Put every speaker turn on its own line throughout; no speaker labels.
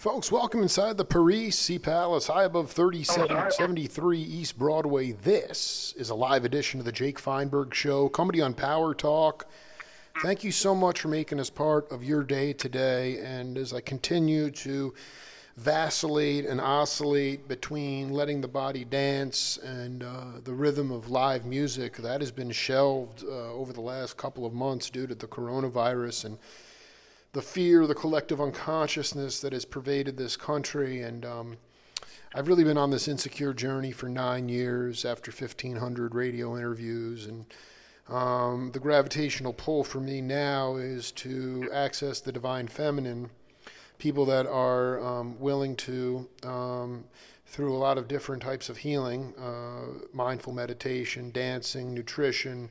Folks, welcome inside the Paris Sea Palace, high above 3773 East Broadway. This is a live edition of the Jake Feinberg Show, comedy on Power Talk. Thank you so much for making us part of your day today. And as I continue to vacillate and oscillate between letting the body dance and the rhythm of live music, that has been shelved over the last couple of months due to the coronavirus and the fear, the collective unconsciousness that has pervaded this country. And I've really been on this insecure journey for 9 years after 1,500 radio interviews. And the gravitational pull for me now is to access the divine feminine, people that are willing to, through a lot of different types of healing, mindful meditation, dancing, nutrition,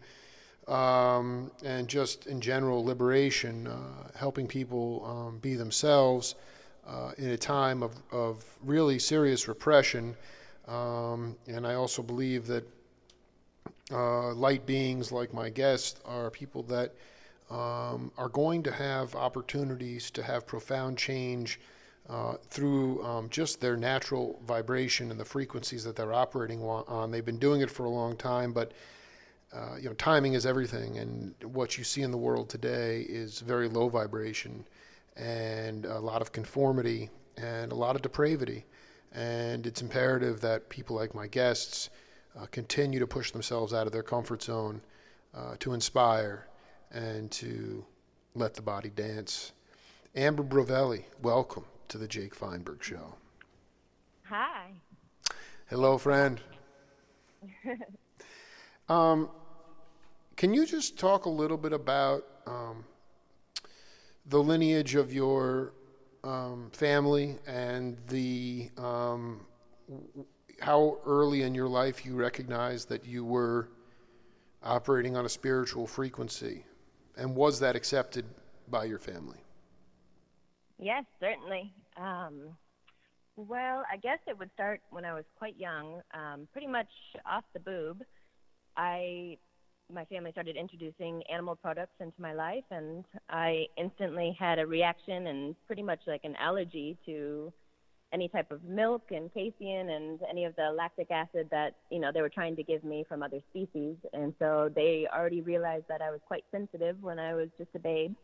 and just in general liberation, helping people be themselves in a time of really serious repression. And I also believe that light beings like my guest are people that are going to have opportunities to have profound change through just their natural vibration and the frequencies that they're operating on. They've been doing it for a long time, but timing is everything, and what you see in the world today is very low vibration and a lot of conformity and a lot of depravity. And it's imperative that people like my guests continue to push themselves out of their comfort zone, to inspire and to let the body dance. Amber Brovelli, welcome to the Jake Feinberg Show.
Hi.
Hello, friend. Can you just talk a little bit about the lineage of your family and the how early in your life you recognized that you were operating on a spiritual frequency, and was that accepted by your family?
Yes, certainly. Well, I guess it would start when I was quite young, pretty much off the boob. My family started introducing animal products into my life, and I instantly had a reaction and pretty much like an allergy to any type of milk and casein and any of the lactic acid that, they were trying to give me from other species. And so they already realized that I was quite sensitive when I was just a babe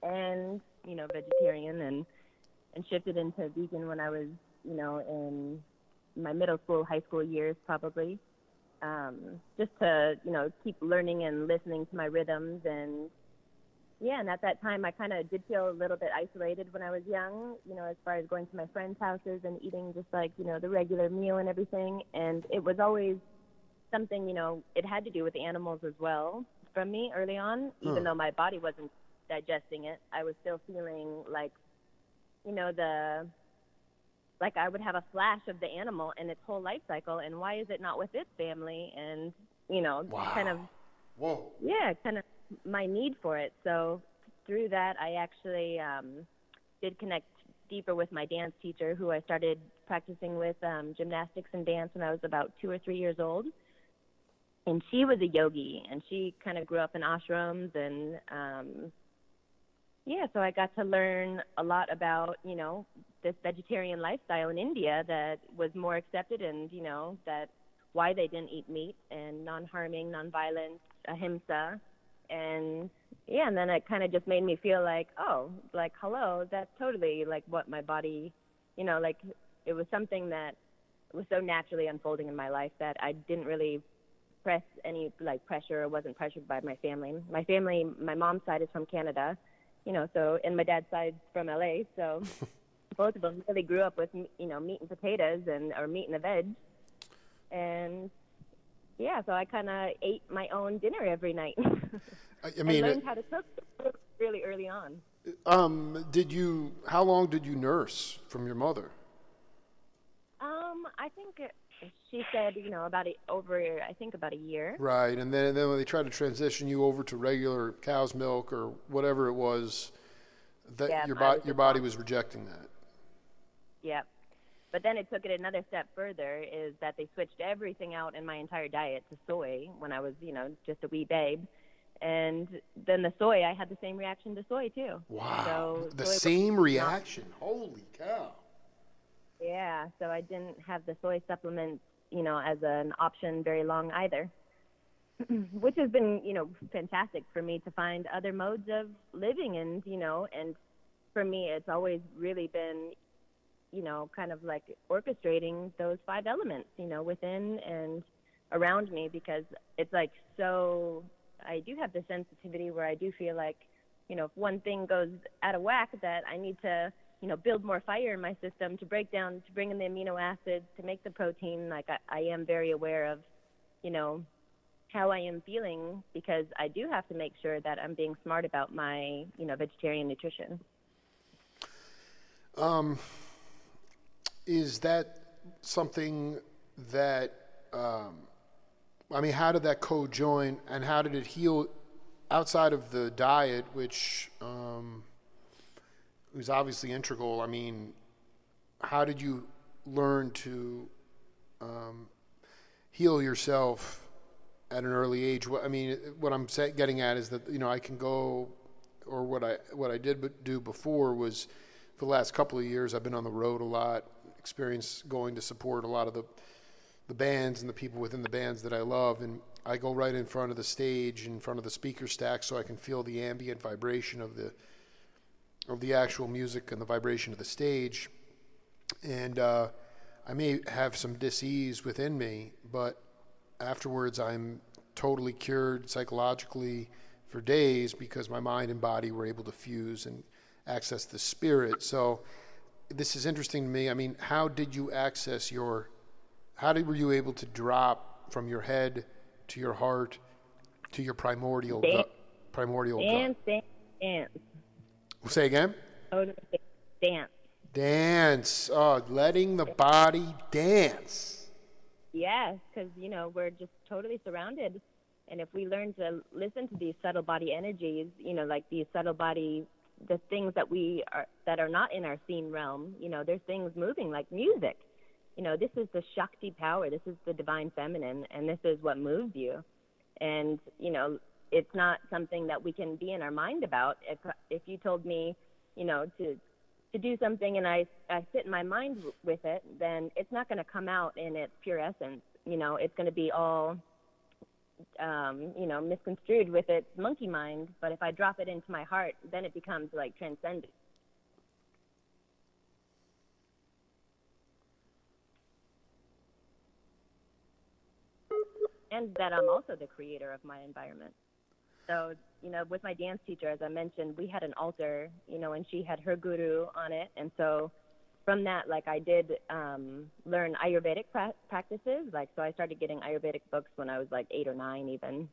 and, vegetarian, and shifted into vegan when I was, in my middle school, high school years probably. Just to, keep learning and listening to my rhythms. And at that time, I kind of did feel a little bit isolated when I was young, as far as going to my friends' houses and eating just like, the regular meal and everything. And it was always something, it had to do with the animals as well from me early on, even though my body wasn't digesting it. I was still feeling like, like I would have a flash of the animal and its whole life cycle, and why is it not with its family? And,
Wow.
kind of, kind of my need for it. So through that, I actually did connect deeper with my dance teacher, who I started practicing with gymnastics and dance when I was about 2 or 3 years old. And she was a yogi, and she kind of grew up in ashrams, and so I got to learn a lot about, this vegetarian lifestyle in India that was more accepted, and, that why they didn't eat meat, and non-harming, non-violence, ahimsa. And and then it kind of just made me feel like, hello, that's totally like what my body, like it was something that was so naturally unfolding in my life that I didn't really press any like pressure, or wasn't pressured by my family. My mom's side is from Canada, so, and my dad's side's from LA, so both of them really grew up with, meat and potatoes or meat and a veg. And so I kind of ate my own dinner every night. I mean, learned how to cook really early on.
How long did you nurse from your mother?
I think she said, about a year.
Right, and then when they tried to transition you over to regular cow's milk or whatever it was, that your body was rejecting that.
Yep. But then it took it another step further, is that they switched everything out in my entire diet to soy when I was, just a wee babe. And then the soy, I had the same reaction to soy too.
Wow.
So
The
soy
same
was
reaction. Holy cow.
yeah, so I didn't have the soy supplements, as an option very long either, which has been, fantastic for me to find other modes of living. And for me, it's always really been, kind of like orchestrating those 5 elements, within and around me, because it's like, so I do have the sensitivity where I do feel like, if one thing goes out of whack, that I need to, build more fire in my system to bring in the amino acids, to make the protein. Like I am very aware of, how I am feeling, because I do have to make sure that I'm being smart about my, vegetarian nutrition.
Is that something that, how did that co-join, and how did it heal outside of the diet, which was obviously integral? How did you learn to heal yourself at an early age? What I'm getting at is that, I can go, or what I did do before was, for the last couple of years, I've been on the road a lot, experience going to support a lot of the bands and the people within the bands that I love, and I go right in front of the stage, in front of the speaker stack, so I can feel the ambient vibration of the actual music and the vibration of the stage. And I may have some dis-ease within me, but afterwards I'm totally cured psychologically for days, because my mind and body were able to fuse and access the spirit. So this is interesting to me. How did you access were you able to drop from your head to your heart to your primordial gut?
Dance.
Say again?
Dance.
Dance. Oh, letting the body dance.
Yes, because, we're just totally surrounded. And if we learn to listen to these subtle body energies, like these subtle body, the things that are not in our seen realm, there's things moving like music. This is the Shakti power. This is the divine feminine, and this is what moves you. And, it's not something that we can be in our mind about. If you told me, to do something and I sit in my mind with it, then it's not going to come out in its pure essence. It's going to be all, misconstrued with its monkey mind. But if I drop it into my heart, then it becomes like transcendent. And that I'm also the creator of my environment. So, with my dance teacher, as I mentioned, we had an altar, and she had her guru on it. And so from that, like, I did learn Ayurvedic practices. So I started getting Ayurvedic books when I was like 8 or 9 even.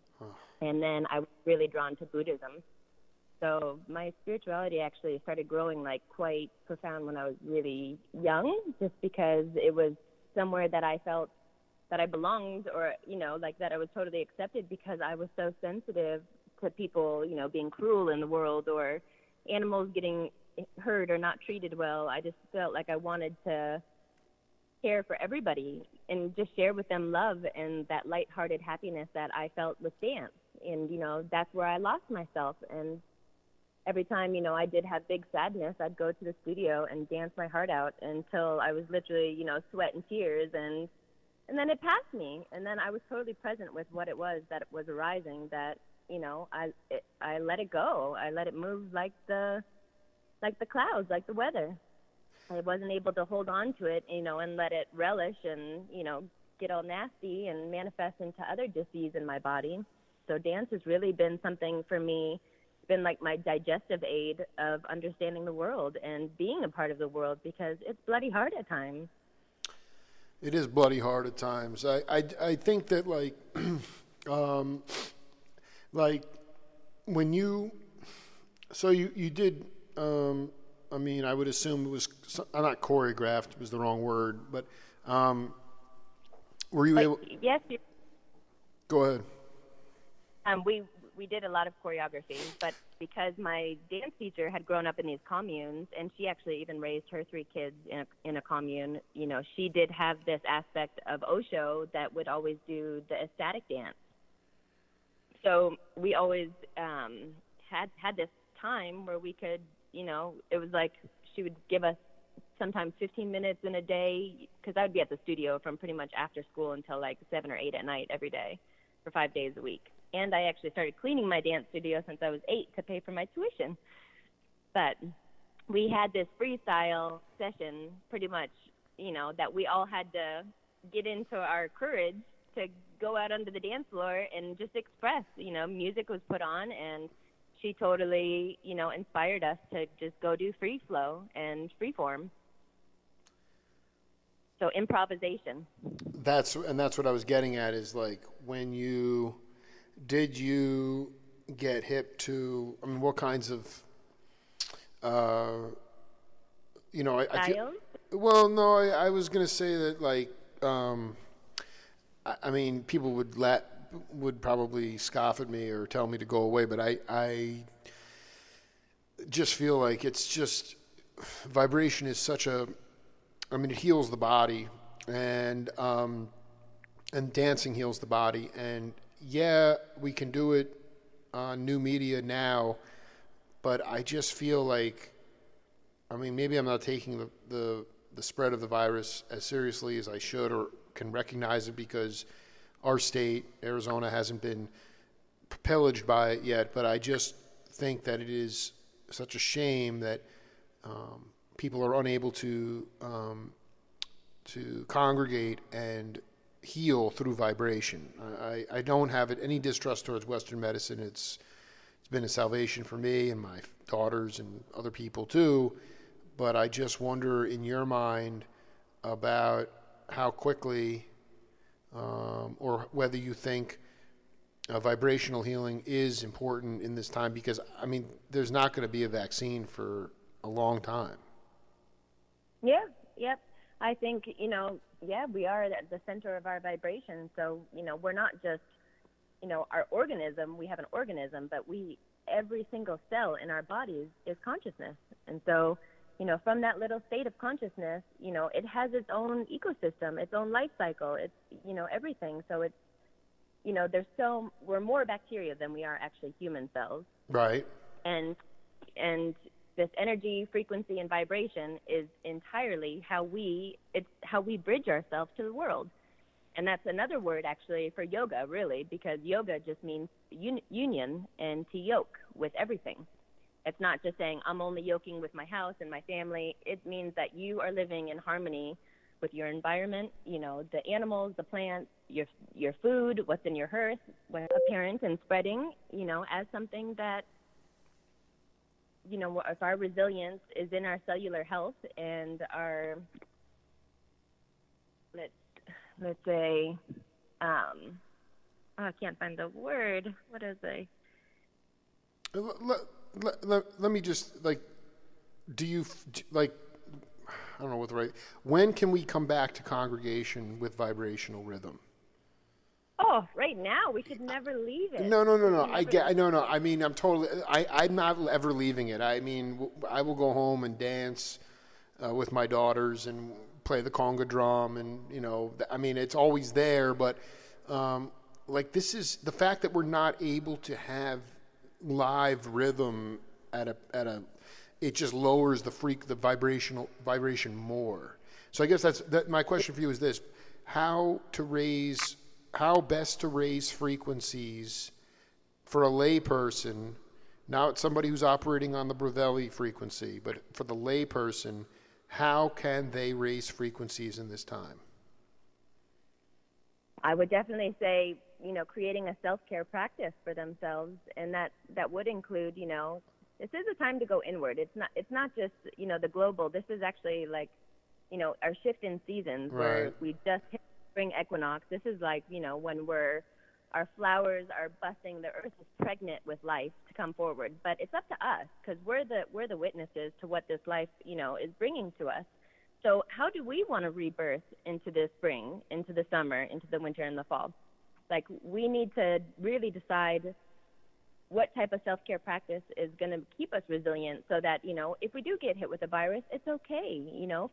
And then I was really drawn to Buddhism. So my spirituality actually started growing like quite profound when I was really young, just because it was somewhere that I felt that I belonged, or, that I was totally accepted, because I was so sensitive to people, being cruel in the world, or animals getting hurt or not treated well. I just felt like I wanted to care for everybody and just share with them love and that lighthearted happiness that I felt with dance. And, that's where I lost myself. And every time, I did have big sadness, I'd go to the studio and dance my heart out until I was literally, sweat and tears, and then it passed me, and then I was totally present with what it was that was arising, that, I let it go. I let it move like the clouds, like the weather. I wasn't able to hold on to it, and let it relish and, get all nasty and manifest into other disease in my body. So dance has really been something for me. It's been like my digestive aid of understanding the world and being a part of the world, because it's bloody hard at times.
It is bloody hard at times. I think that when you did, I would assume it was not choreographed was the wrong word, but were you able?
Yes.
Go ahead.
We did a lot of choreography, but because my dance teacher had grown up in these communes, and she actually even raised her 3 kids in a commune, she did have this aspect of Osho that would always do the ecstatic dance. So we always had this time where we could, it was like she would give us sometimes 15 minutes in a day, because I would be at the studio from pretty much after school until like 7 or 8 at night every day for 5 days a week. And I actually started cleaning my dance studio since I was 8 to pay for my tuition. But we had this freestyle session pretty much, that we all had to get into our courage to go out onto the dance floor and just express. Music was put on, and she totally, inspired us to just go do free flow and free form. So improvisation.
That's what I was getting at, is like, did you get hip to, I mean, what kinds of, I feel, well, no, I was going to say that, like, I mean, people would probably scoff at me or tell me to go away, but I just feel like it's just, vibration is such it heals the body, and dancing heals the body, and yeah, we can do it on new media now, but I just feel like, I mean, maybe I'm not taking the spread of the virus as seriously as I should or can recognize it, because our state, Arizona, hasn't been pillaged by it yet, but I just think that it is such a shame that people are unable to congregate and heal through vibration. I don't have any distrust towards Western medicine. It's been a salvation for me and my daughters and other people too, but I just wonder, in your mind, about how quickly or whether you think vibrational healing is important in this time, because, I mean, there's not going to be a vaccine for a long time.
Yeah, yep. I think, we are at the center of our vibration. So, we're not just, our organism, we have an organism, but every single cell in our bodies is consciousness. And so, from that little state of consciousness, it has its own ecosystem, its own life cycle, it's, everything. So it's, we're more bacteria than we are actually human cells.
Right.
And this energy, frequency, and vibration is entirely how we bridge ourselves to the world. And that's another word actually for yoga, really, because yoga just means union and to yoke with everything. It's not just saying I'm only yoking with my house and my family. It means that you are living in harmony with your environment, the animals, the plants, your food, what's in your hearth, what's apparent and spreading, as something that, if our resilience is in our cellular health and our, let's say, I can't find the word. What is it?
Let me just, like, I don't know what the right, when can we come back to congregation with vibrational rhythm?
Oh, right now, we should never leave it.
No. I mean, I'm not ever leaving it. I mean, I will go home and dance with my daughters and play the conga drum, and, I mean, it's always there, but this is the fact that we're not able to have live rhythm it just lowers the vibration more. So I guess my question for you is this: how best to raise frequencies for a lay person, not somebody who's operating on the Brovelli frequency, but for the lay person, how can they raise frequencies in this time?
I would definitely say, creating a self-care practice for themselves, and that would include, this is a time to go inward. It's not just, the global. This is actually like, our shift in seasons,
right,
where we just hit spring equinox. This is like, when our flowers are busting, the earth is pregnant with life to come forward. But it's up to us, because we're the witnesses to what this life, is bringing to us. So how do we want to rebirth into the spring, into the summer, into the winter and the fall? Like, we need to really decide what type of self-care practice is going to keep us resilient, so that, if we do get hit with a virus, it's okay.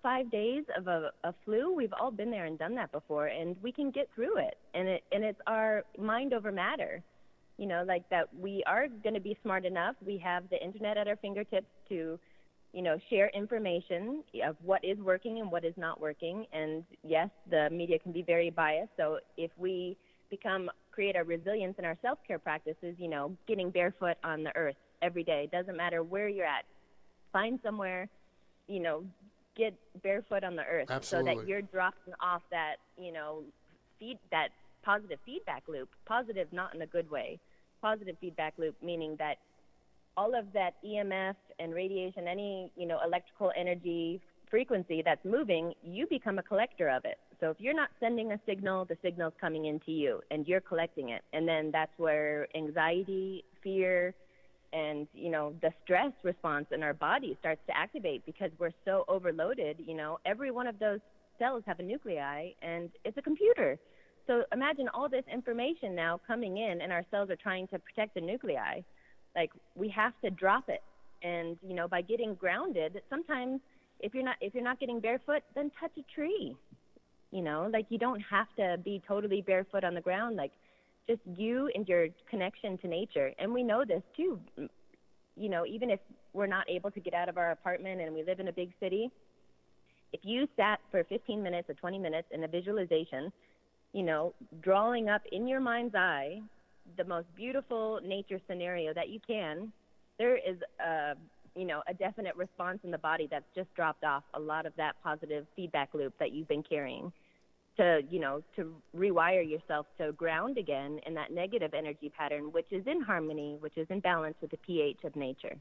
5 days of a flu, we've all been there and done that before, and we can get through it. And it's our mind over matter. like that we are going to be smart enough. We have the internet at our fingertips to, share information of what is working and what is not working. And yes, the media can be very biased. So if we create our resilience in our self-care practices, getting barefoot on the earth every day, doesn't matter where you're at, find somewhere, get barefoot on the earth.
Absolutely.
So that you're dropping off that, that positive feedback loop, positive not in a good way, positive feedback loop, meaning that all of that EMF and radiation, any, electrical energy frequency that's moving, you become a collector of it. So if you're not sending a signal, the signal's coming into you and you're collecting it. And then that's where anxiety, fear, and, the stress response in our body starts to activate because we're so overloaded. Every one of those cells have a nuclei and it's a computer. So imagine all this information now coming in and our cells are trying to protect the nuclei. Like, we have to drop it. And, by getting grounded, sometimes if you're not getting barefoot, then touch a tree. Like, you don't have to be totally barefoot on the ground. Like, just you and your connection to nature. And we know this too. Even if we're not able to get out of our apartment and we live in a big city, if you sat for 15 minutes or 20 minutes in a visualization, drawing up in your mind's eye the most beautiful nature scenario that you can, there is a definite response in the body that's just dropped off a lot of that positive feedback loop that you've been carrying to rewire yourself to ground again in that negative energy pattern, which is in harmony, which is in balance with the pH of nature.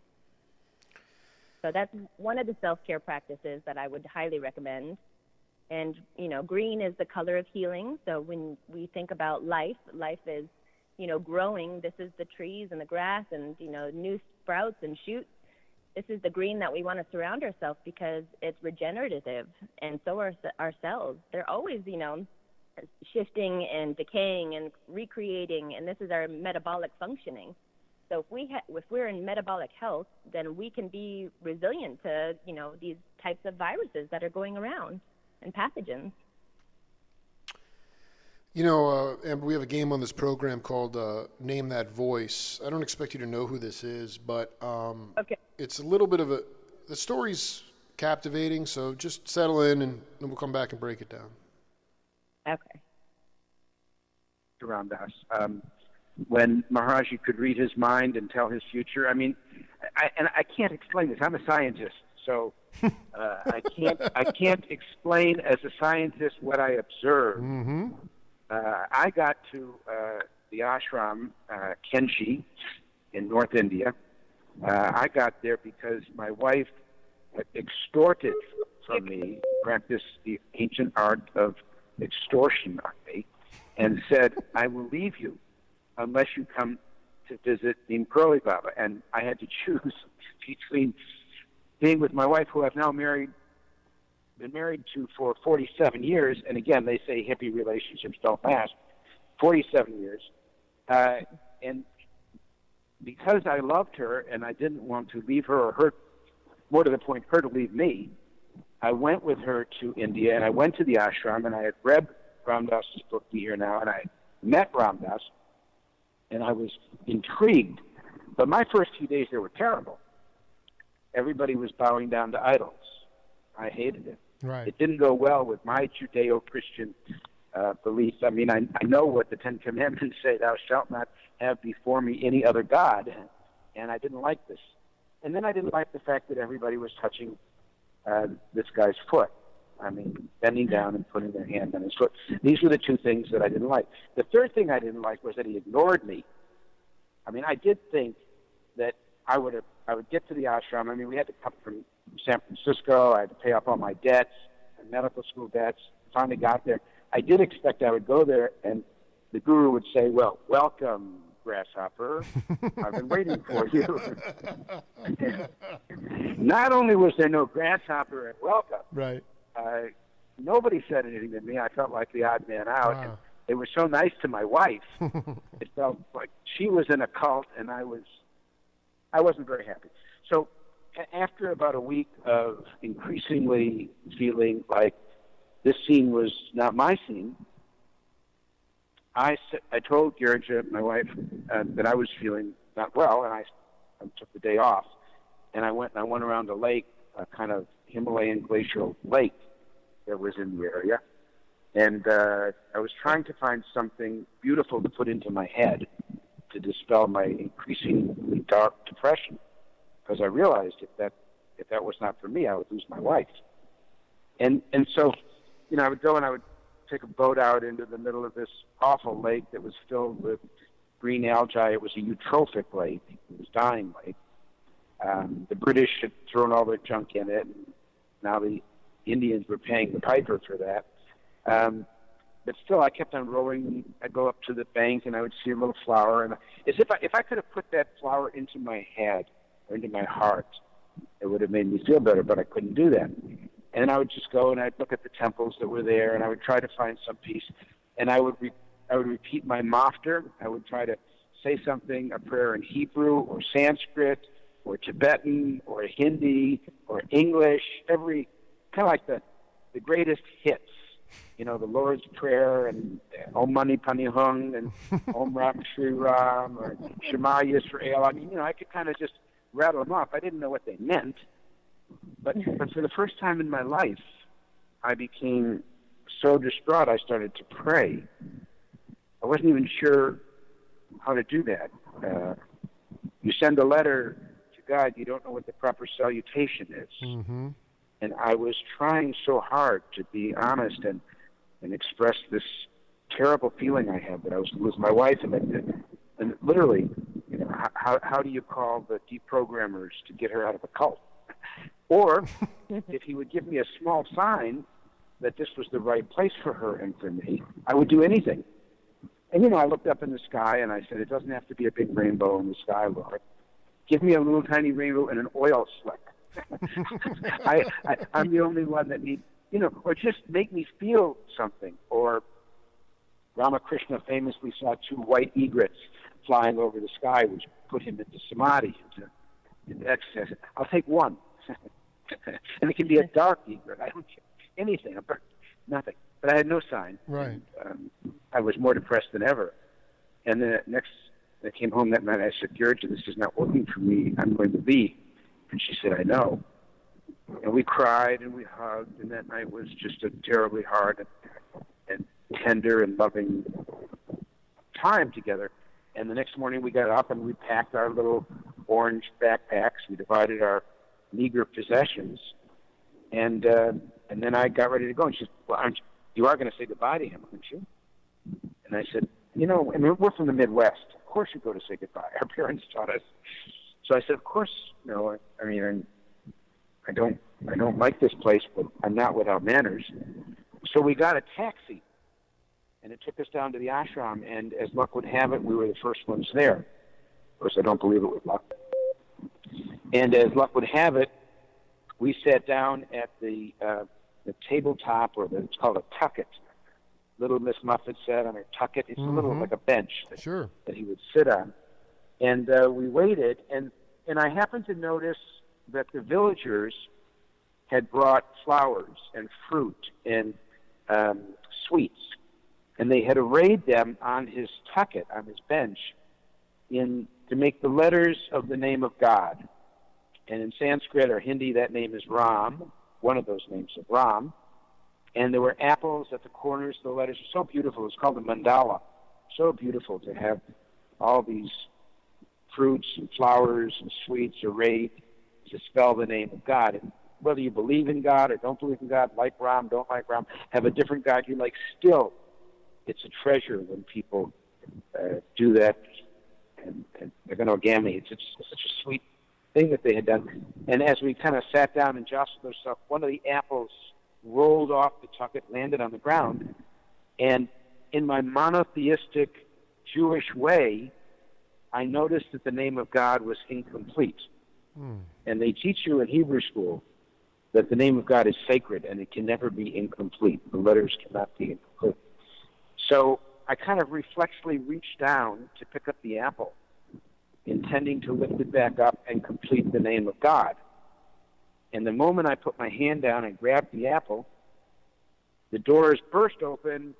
So that's one of the self-care practices that I would highly recommend. And, green is the color of healing. So when we think about life is, growing. This is the trees and the grass and, new sprouts and shoots. This is the green that we want to surround ourselves because it's regenerative. And so are our cells. They're always, shifting and decaying and recreating. And this is our metabolic functioning. So if we're in metabolic health, then we can be resilient to, these types of viruses that are going around and pathogens.
Amber, we have a game on this program called Name That Voice. I don't expect you to know who this is, but
okay.
It's a little bit of the story's captivating, so just settle in and then we'll come back and break it down.
Okay.
Around us. When Maharaji could read his mind and tell his future, I can't explain this. I'm a scientist, so I can't explain as a scientist what I observed.
Mm-hmm.
I got to the ashram, Kenshi, in North India. I got there because my wife extorted from me, practiced the ancient art of extortion on me, and said, I will leave you unless you come to visit in Brovelli Baba. And I had to choose between being with my wife, who I've now been married to for 47 years, and again, they say hippie relationships don't last, 47 years, and because I loved her and I didn't want to leave her, or her, more to the point, her to leave me, I went with her to India, and I went to the ashram, and I had read Ram Dass's book, Be Here Now, and I met Ram Dass, and I was intrigued. But my first few days there were terrible. Everybody was bowing down to idols. I hated it.
Right.
It didn't go well with my Judeo-Christian beliefs. I know what the Ten Commandments say, thou shalt not have before me any other God, and I didn't like this. And then I didn't like the fact that everybody was touching this guy's foot. Bending down and putting their hand on his foot. These were the two things that I didn't like. The third thing I didn't like was that he ignored me. I did think that I would get to the ashram. We had to come from San Francisco. I had to pay off all my debts, my medical school debts. Finally got there. I did expect I would go there, and the guru would say, well, welcome, grasshopper. I've been waiting for you. Not only was there no grasshopper and welcome,
right.
Nobody said anything to me. I felt like the odd man out.
Wow.
And they were so nice to my wife. It felt like she was in a cult, and I wasn't very happy. So after about a week of increasingly feeling like this scene was not my scene, I told Georgia, my wife, that I was feeling not well, and I took the day off, and I went around a lake, a kind of Himalayan glacial lake that was in the area, and I was trying to find something beautiful to put into my head to dispel my increasingly dark depression, because I realized if that was not for me, I would lose my wife. And so, I would go and I would take a boat out into the middle of this awful lake that was filled with green algae. It was a eutrophic lake. It was a dying lake. The British had thrown all their junk in it, and now the Indians were paying the piper for that. But still, I kept on rowing. I'd go up to the bank, and I would see a little flower. And as if I could have put that flower into my head or into my heart, it would have made me feel better, but I couldn't do that. And I would just go, and I'd look at the temples that were there, and I would try to find some peace. And I would repeat my mafter. I would try to say something, a prayer in Hebrew or Sanskrit or Tibetan or Hindi or English, every kind of like the greatest hits. The Lord's Prayer and Om Mani Padme Hung and Om Ram Shri Ram or Shema Yisrael. I mean, I could kind of just rattle them off. I didn't know what they meant, but for the first time in my life, I became so distraught I started to pray. I wasn't even sure how to do that. You send a letter to God, you don't know what the proper salutation is. Mm-hmm. And I was trying so hard to be honest and express this terrible feeling I had that I was going to lose my wife. And literally, how do you call the deprogrammers to get her out of a cult? Or if he would give me a small sign that this was the right place for her and for me, I would do anything. And, I looked up in the sky and I said, it doesn't have to be a big rainbow in the sky, Lord. Give me a little tiny rainbow and an oil slick. I'm the only one that needs, or just make me feel something. Or Ramakrishna famously saw two white egrets flying over the sky, which put him into samadhi, into ecstasy. I'll take one. And it can be a dark egret. I don't care. Anything. Nothing. But I had no sign.
Right.
I was more depressed than ever. And then I came home that night. I said, Georgia, this is not working for me. I'm going to leave. And she said, I know. And we cried and we hugged, and that night was just a terribly hard and tender and loving time together. And the next morning we got up and we packed our little orange backpacks. We divided our meager possessions, and then I got ready to go. And she said, well, you are going to say goodbye to him, aren't you? And I said, we're from the Midwest. Of course you go to say goodbye. Our parents taught us. So I said, of course, I don't like this place, but I'm not without manners. So we got a taxi, and it took us down to the ashram, and as luck would have it, we were the first ones there. Of course, I don't believe it was luck. And as luck would have it, we sat down at the tabletop, it's called a tucket. Little Miss Muffet sat on her tucket. It's a little like a bench that he would sit on. And we waited, and I happened to notice that the villagers had brought flowers and fruit and sweets, and they had arrayed them on his tucket, on his bench, to make the letters of the name of God. And in Sanskrit or Hindi, that name is Ram, one of those names of Ram. And there were apples at the corners of the letters. It was so beautiful. It's called the mandala. So beautiful to have all these fruits and flowers and sweets arrayed to spell the name of God. And whether you believe in God or don't believe in God, like Ram, don't like Ram, have a different God you like, still, it's a treasure when people do that. And they're going to origami. It's such a sweet thing that they had done. And as we kind of sat down and jostled ourselves, one of the apples rolled off the tucket, landed on the ground, and in my monotheistic Jewish way, I noticed that the name of God was incomplete. And they teach you in Hebrew school that the name of God is sacred and it can never be incomplete. The letters cannot be incomplete. So I kind of reflexively reached down to pick up the apple, intending to lift it back up and complete the name of God. And the moment I put my hand down and grabbed the apple, the doors burst open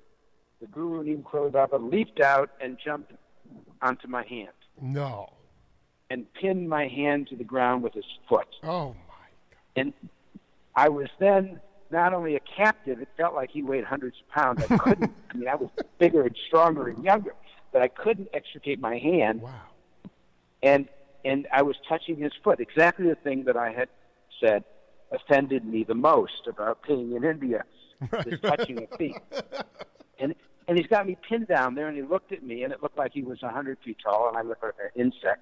the guru Neem Karoli Baba leaped out and jumped onto my hand
No.
and pinned my hand to the ground with his foot.
Oh, my God.
And I was then not only a captive, it felt like he weighed hundreds of pounds. I couldn't, I mean, I was bigger and stronger and younger, but I couldn't extricate my hand.
Wow.
And I was touching his foot, exactly the thing that I had said offended me the most about being in India, is touching a feet. And he's got me pinned down there, and he looked at me, and it looked like he was 100 feet tall, and I looked like an insect.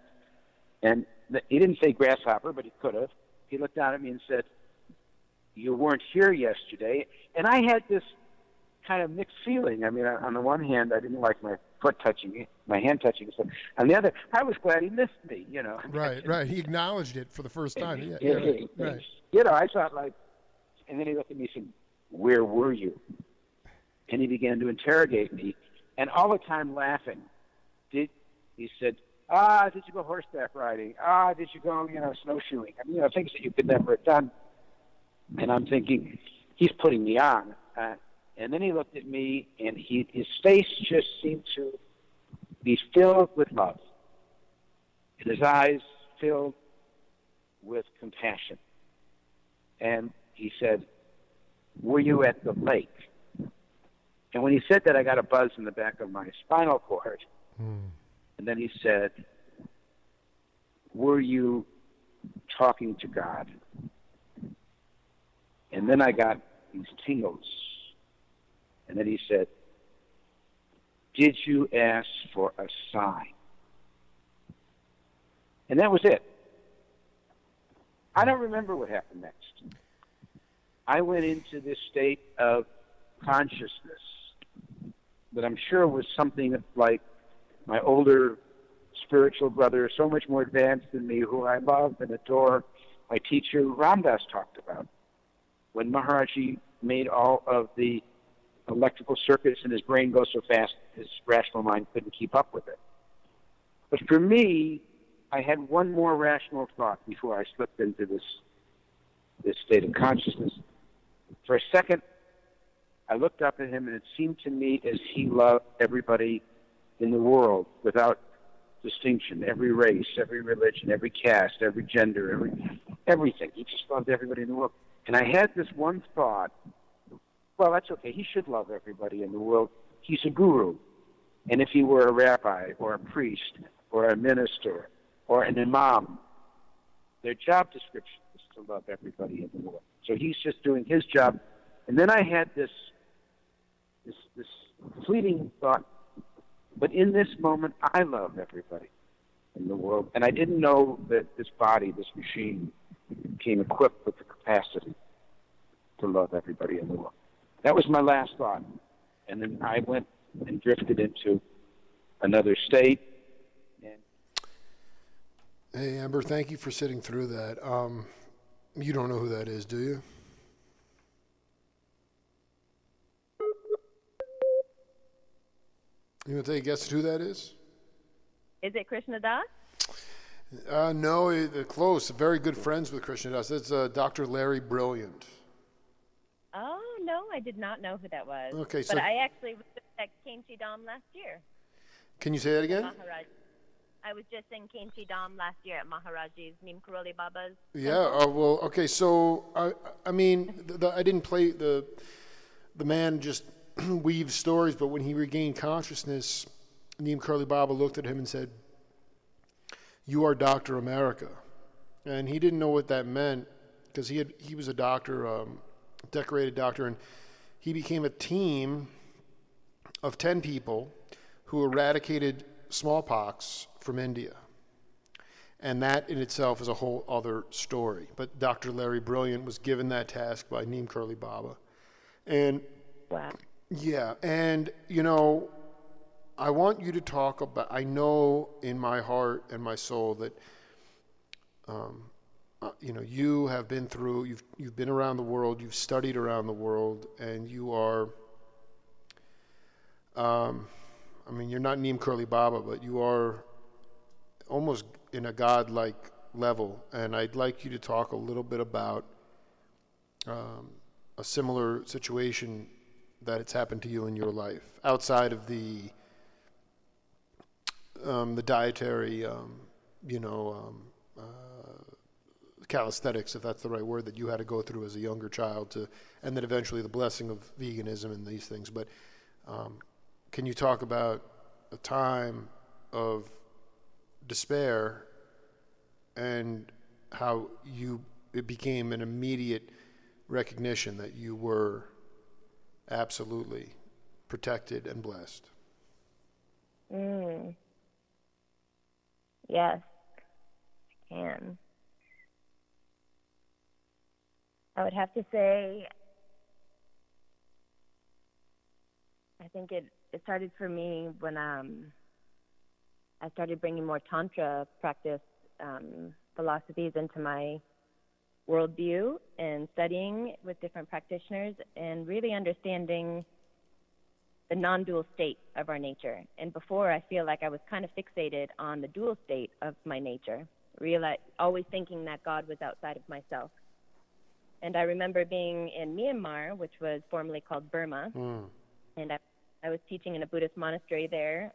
And he didn't say grasshopper, but he could have. He looked down at me and said, "You weren't here yesterday." And I had this kind of mixed feeling. I mean, on the one hand, I didn't like my foot touching me, my hand touching me. On the other, I was glad he missed me, you know.
Right. He acknowledged it for the first time. Yeah, right.
You know, I thought like, and then he looked at me and said, "Where were you?" And he began to interrogate me, and all the time laughing. He said, did you go horseback riding? Did you go, snowshoeing? I mean, things that you could never have done. And I'm thinking, he's putting me on. And then he looked at me, and his face just seemed to be filled with love. And his eyes filled with compassion. And he said, "Were you at the lake?" And when he said that, I got a buzz in the back of my spinal cord. And then he said, "Were you talking to God?" And then I got these tingles. And then he said, "Did you ask for a sign?" And that was it. I don't remember what happened next. I went into this state of consciousness that I'm sure was something like my older spiritual brother, so much more advanced than me, who I love and adore, my teacher Ramdas talked about. When Maharaji made all of the electrical circuits in his brain go so fast, his rational mind couldn't keep up with it. But for me, I had one more rational thought before I slipped into this state of consciousness. For a second, I looked up at him, and it seemed to me as he loved everybody in the world without distinction, every race, every religion, every caste, every gender, everything. He just loved everybody in the world. And I had this one thought, well, that's okay. He should love everybody in the world. He's a guru. And if he were a rabbi or a priest or a minister or an imam, their job description is to love everybody in the world. So he's just doing his job. And then I had this fleeting thought, but in this moment, I love everybody in the world. And I didn't know that this body, this machine, came equipped with the capacity to love everybody in the world. That was my last thought. And then I went and drifted into another state.
Hey, Amber, thank you for sitting through that. You don't know who that is, do you? You want to take a guess at who that is?
Is it Krishna Das?
No, close. Very good friends with Krishna Das. That's Dr. Larry Brilliant.
Oh, no, I did not know who that was.
Okay,
but I actually was at Kainchi Dham last year.
Can you say that again?
Maharaj. I was just in Kainchi Dham last year at Maharaji's Neem Karoli Baba's.
Yeah, well, okay, so, I mean, I didn't play the man just weaves stories, but when he regained consciousness, Neem Karoli Baba looked at him and said, "You are Dr. America." And he didn't know what that meant because he was a doctor, decorated doctor, and he became a team of 10 people who eradicated smallpox from India. And that in itself is a whole other story. But Dr. Larry Brilliant was given that task by Neem Karoli Baba. And
wow.
Yeah, and, I want you to talk about, I know in my heart and my soul that, you have been through, you've been around the world, you've studied around the world, and you are, you're not Neem Karoli Baba, but you are almost in a God-like level, and I'd like you to talk a little bit about a similar situation that it's happened to you in your life outside of the dietary, calisthenics, if that's the right word, that you had to go through as a younger child and then eventually the blessing of veganism and these things. But can you talk about a time of despair and how it became an immediate recognition that you were absolutely protected and blessed?
Yes, I can. I would have to say, I think it started for me when I started bringing more Tantra practice philosophies into my worldview and studying with different practitioners and really understanding the non-dual state of our nature. And before, I feel like I was kind of fixated on the dual state of my nature, always thinking that God was outside of myself. And I remember being in Myanmar, which was formerly called Burma, and I was teaching in a Buddhist monastery there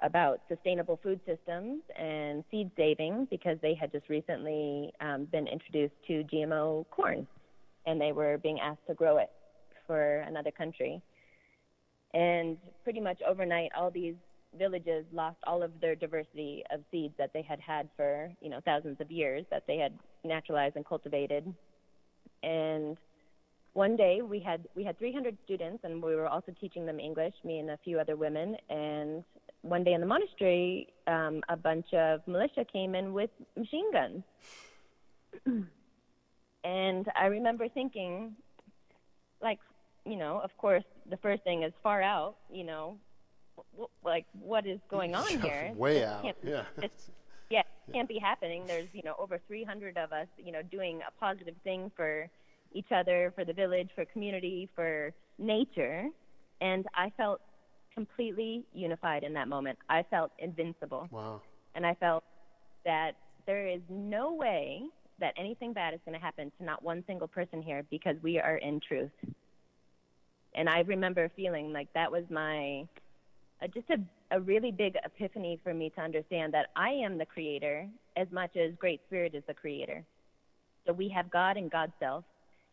about sustainable food systems and seed saving, because they had just recently been introduced to GMO corn, and they were being asked to grow it for another country. And pretty much overnight, all these villages lost all of their diversity of seeds that they had for, thousands of years, that they had naturalized and cultivated. And one day we had 300 students, and we were also teaching them English, me and a few other women. And one day in the monastery, a bunch of militia came in with machine guns. And I remember thinking, of course, the first thing is far out, what is going on here?
Way out, yeah.
It can't be happening. There's, over 300 of us, doing a positive thing for each other, for the village, for community, for nature. And I felt completely unified in that moment. I felt invincible.
Wow.
And I felt that there is no way that anything bad is going to happen to not one single person here, because we are in truth. And I remember feeling like that was just a really big epiphany for me to understand that I am the creator as much as Great Spirit is the creator. So we have God and God's self.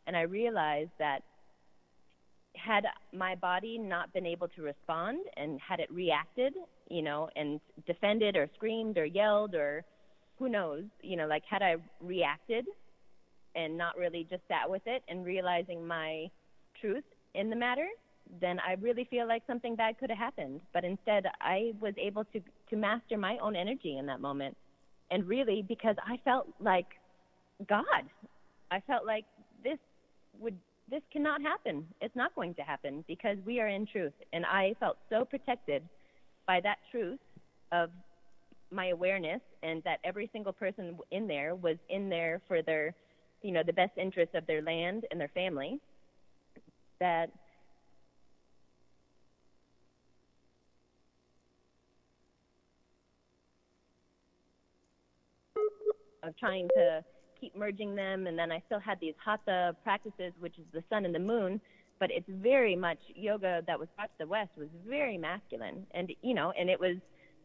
And I realized that had my body not been able to respond, and had it reacted, and defended or screamed or yelled or who knows, had I reacted and not really just sat with it and realizing my truth in the matter, then I really feel like something bad could have happened. But instead, I was able to master my own energy in that moment. And really, because I felt like God. I felt like this cannot happen. It's not going to happen, because we are in truth. And I felt so protected by that truth of my awareness, and that every single person in there was in there for their, the best interest of their land and their family, that of trying to keep merging them. And then I still had these hatha practices, which is the sun and the moon, but it's very much yoga that was brought to the West was very masculine. And, and it was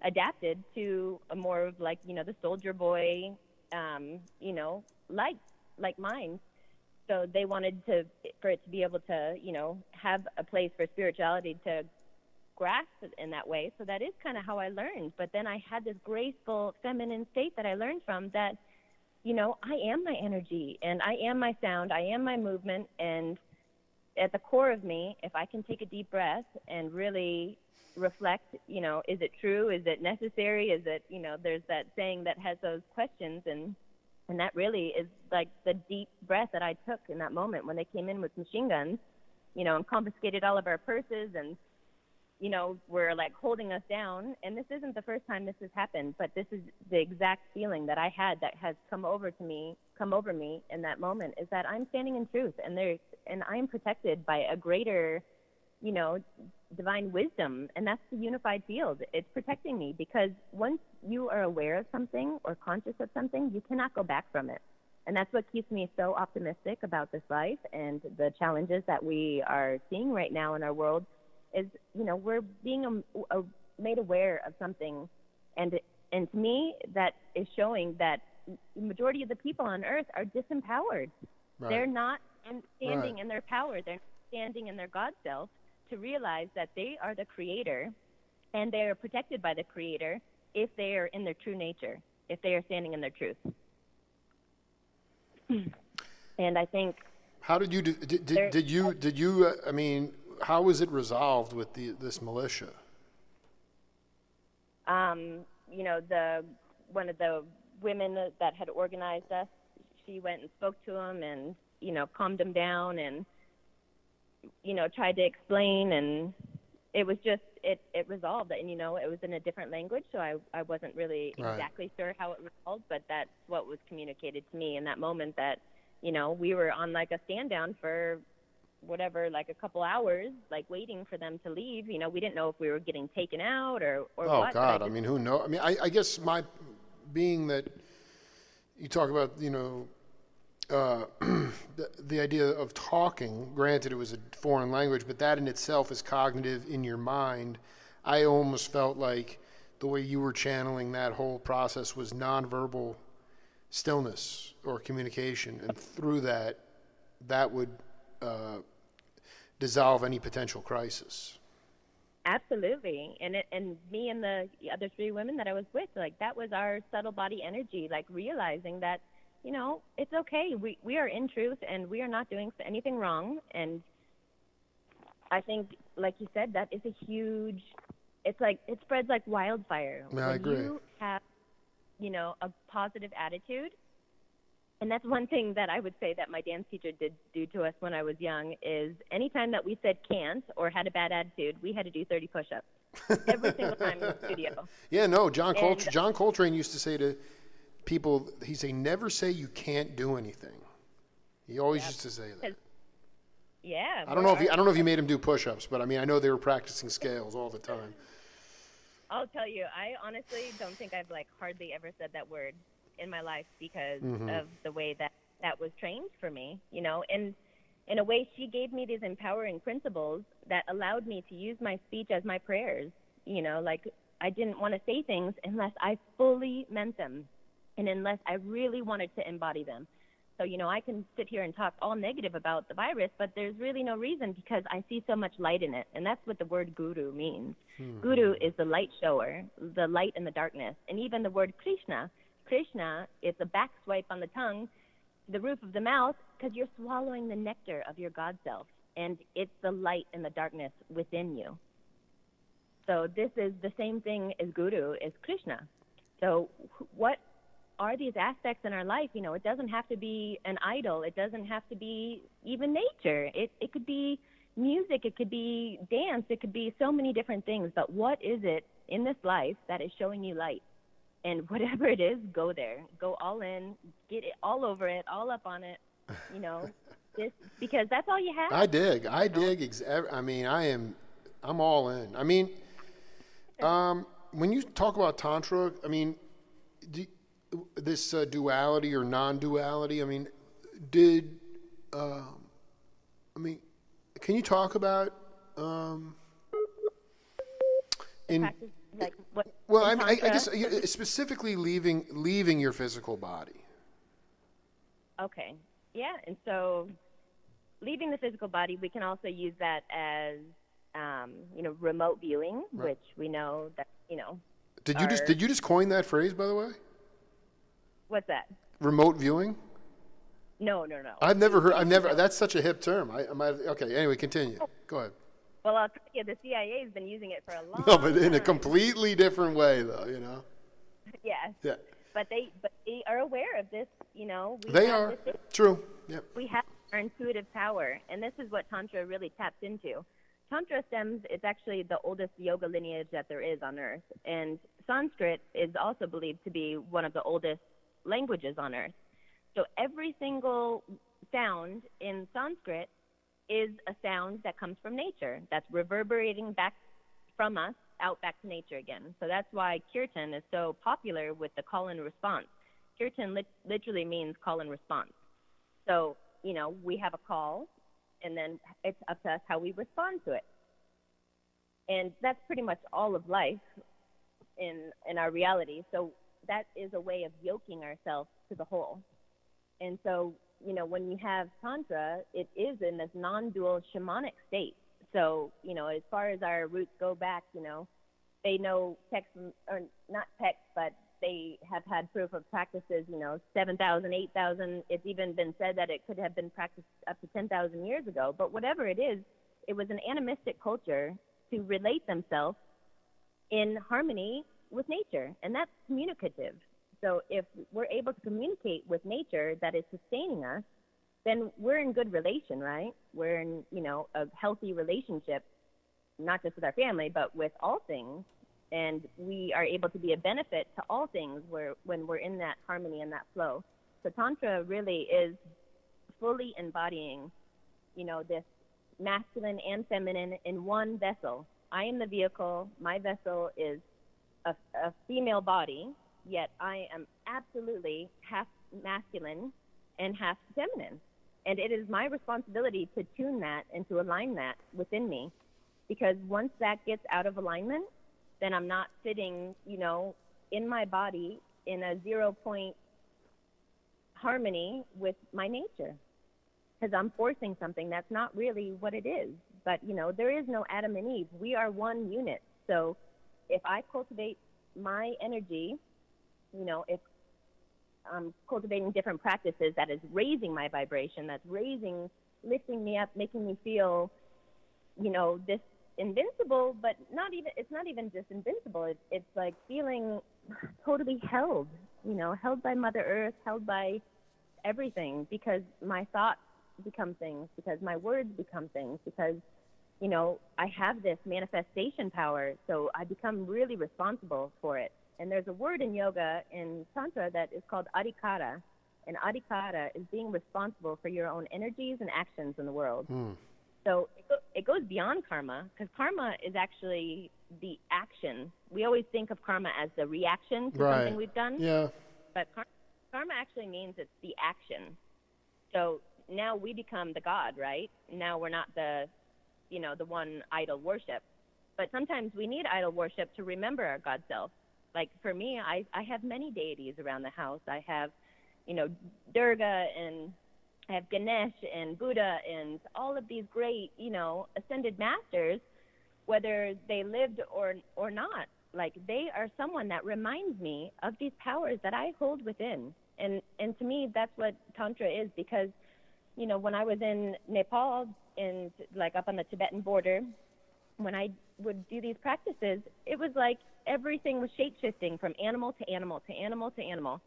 adapted to a more of the soldier boy, like mine. So they wanted for it to be able to, have a place for spirituality to grasp in that way. So that is kind of how I learned. But then I had this graceful feminine state that I learned from, that, I am my energy, and I am my sound, I am my movement. And at the core of me, if I can take a deep breath and really reflect, is it true? Is it necessary? Is it, there's that saying that has those questions, and that really is like the deep breath that I took in that moment when they came in with machine guns, and confiscated all of our purses, and, were holding us down. And this isn't the first time this has happened, but this is the exact feeling that I had that has come over me in that moment, is that I'm standing in truth, and I'm protected by a greater, divine wisdom, and that's the unified field. It's protecting me, because once you are aware of something or conscious of something, you cannot go back from it. And that's what keeps me so optimistic about this life and the challenges that we are seeing right now in our world is, we're being made aware of something. And to me, that is showing that the majority of the people on earth are disempowered.
Right.
They're not standing
Right.
in their power. They're not standing in their God self to realize that they are the creator and they are protected by the creator if they are in their true nature, if they are standing in their truth. And I think.
How did you do? Did you? I mean, how was it resolved with this militia?
One of the women that had organized us, she went and spoke to him and calmed him down and tried to explain, and it was just it resolved. And it was in a different language, so I wasn't really exactly sure how it resolved, but that's what was communicated to me in that moment, that we were on like a stand down for whatever, like a couple hours, like waiting for them to leave. We didn't know if we were getting taken out or
Oh
what.
God, I mean, who knows? I mean, I guess being that you talk about, the idea of talking, granted it was a foreign language, but that in itself is cognitive in your mind. I almost felt like the way you were channeling that whole process was nonverbal stillness or communication, and through that would dissolve any potential crisis.
Absolutely. And me and the other three women that I was with, like, that was our subtle body energy, like realizing that, it's okay. We are in truth and we are not doing anything wrong. And I think, like you said, that is a huge, it's like, it spreads like wildfire.
Yeah, I agree.
When you have, a positive attitude. And that's one thing that I would say that my dance teacher did do to us when I was young is anytime that we said can't or had a bad attitude, we had to do 30 push-ups every single time in the studio.
Yeah, no, John Coltrane used to say to people, he'd say, never say you can't do anything. He always used to say that.
Yeah.
I don't know if he made him do push-ups, but I mean, I know they were practicing scales all the time.
I'll tell you, I honestly don't think I've hardly ever said that word in my life because of the way that was trained for me, and in a way she gave me these empowering principles that allowed me to use my speech as my prayers. I didn't want to say things unless I fully meant them and unless I really wanted to embody them. So, I can sit here and talk all negative about the virus, but there's really no reason because I see so much light in it. And that's what the word guru means. Guru is the light shower, the light in the darkness. And even the word Krishna is a back swipe on the tongue, the roof of the mouth, because you're swallowing the nectar of your God self. And it's the light in the darkness within you. So this is the same thing as guru, is Krishna. So what are these aspects in our life? It doesn't have to be an idol. It doesn't have to be even nature. It could be music. It could be dance. It could be so many different things. But what is it in this life that is showing you light? And whatever it is, go there. Go all in. Get it all over it, all up on it, because that's all you have.
I dig. I mean, I'm all in. I mean, when you talk about Tantra, I mean, this duality or non-duality, I mean, can you talk about
Practice, what?
Well, I guess specifically leaving your physical body.
Okay. Yeah, and so leaving the physical body, we can also use that as remote viewing, right. Which we know that
Did you just coin that phrase, by the way?
What's that?
Remote viewing?
No.
I've never heard. That's such a hip term. Okay. Anyway, continue. Go ahead.
Well, I'll tell you, the CIA has been using it for a long time.
No, but in a completely different way, though.
Yes.
Yeah.
But they are aware of this.
They are. True. Yep.
We have our intuitive power, and this is what Tantra really taps into. Tantra it's actually the oldest yoga lineage that there is on Earth, and Sanskrit is also believed to be one of the oldest languages on Earth. So every single sound in Sanskrit is a sound that comes from nature, that's reverberating back from us out back to nature again. So that's why kirtan is so popular with the call and response. Kirtan literally means call and response. So, we have a call, and then it's up to us how we respond to it. And that's pretty much all of life in our reality. So that is a way of yoking ourselves to the whole. And so, when you have Tantra, it is in this non-dual shamanic state. So, as far as our roots go back, they know text, or not text, but they have had proof of practices, 7,000, 8,000. It's even been said that it could have been practiced up to 10,000 years ago. But whatever it is, it was an animistic culture to relate themselves in harmony with nature, and that's communicative. So if we're able to communicate with nature that is sustaining us, then we're in good relation, right? We're in, a healthy relationship, not just with our family, but with all things. And we are able to be a benefit to all things when we're in that harmony and that flow. So Tantra really is fully embodying, this masculine and feminine in one vessel. I am the vehicle. My vessel is a female body, yet I am absolutely half masculine and half feminine. And it is my responsibility to tune that and to align that within me. Because once that gets out of alignment, then I'm not sitting, in my body in a 0-point harmony with my nature. Because I'm forcing something that's not really what it is. But, there is no Adam and Eve. We are one unit. So if I cultivate my energy, if I'm cultivating different practices that is raising my vibration, that's lifting me up, making me feel, this invincible, but it's not even just invincible. It's like feeling totally held, held by Mother Earth, held by everything, because my thoughts become things, because my words become things, because, I have this manifestation power, so I become really responsible for it. And there's a word in yoga, in Tantra, that is called adhikara. And adhikara is being responsible for your own energies and actions in the world. So it goes beyond karma, because karma is actually the action. We always think of karma as the reaction to something we've done.
Yeah.
But karma actually means it's the action. So now we become the God, right? Now we're not the one idol worship. But sometimes we need idol worship to remember our God self. Like for me, I have many deities around the house. I have, Durga, and I have Ganesh and Buddha and all of these great, ascended masters, whether they lived or not. Like they are someone that reminds me of these powers that I hold within. And to me, that's what Tantra is, because, when I was in Nepal and like up on the Tibetan border, when I would do these practices, it was like everything was shape-shifting from animal to animal to animal to animal.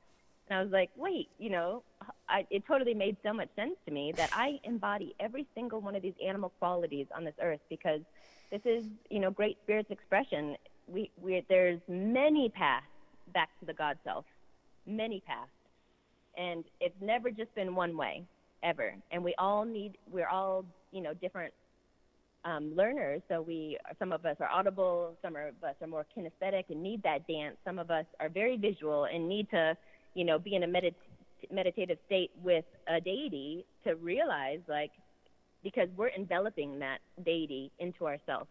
And I was like, wait, it totally made so much sense to me that I embody every single one of these animal qualities on this earth, because this is, great spirit's expression. There's many paths back to the God self, many paths. And it's never just been one way, ever. And we're all, different learners. So some of us are audible, some of us are more kinesthetic and need that dance. Some of us are very visual and need to, be in a meditative state with a deity to realize, because we're enveloping that deity into ourselves.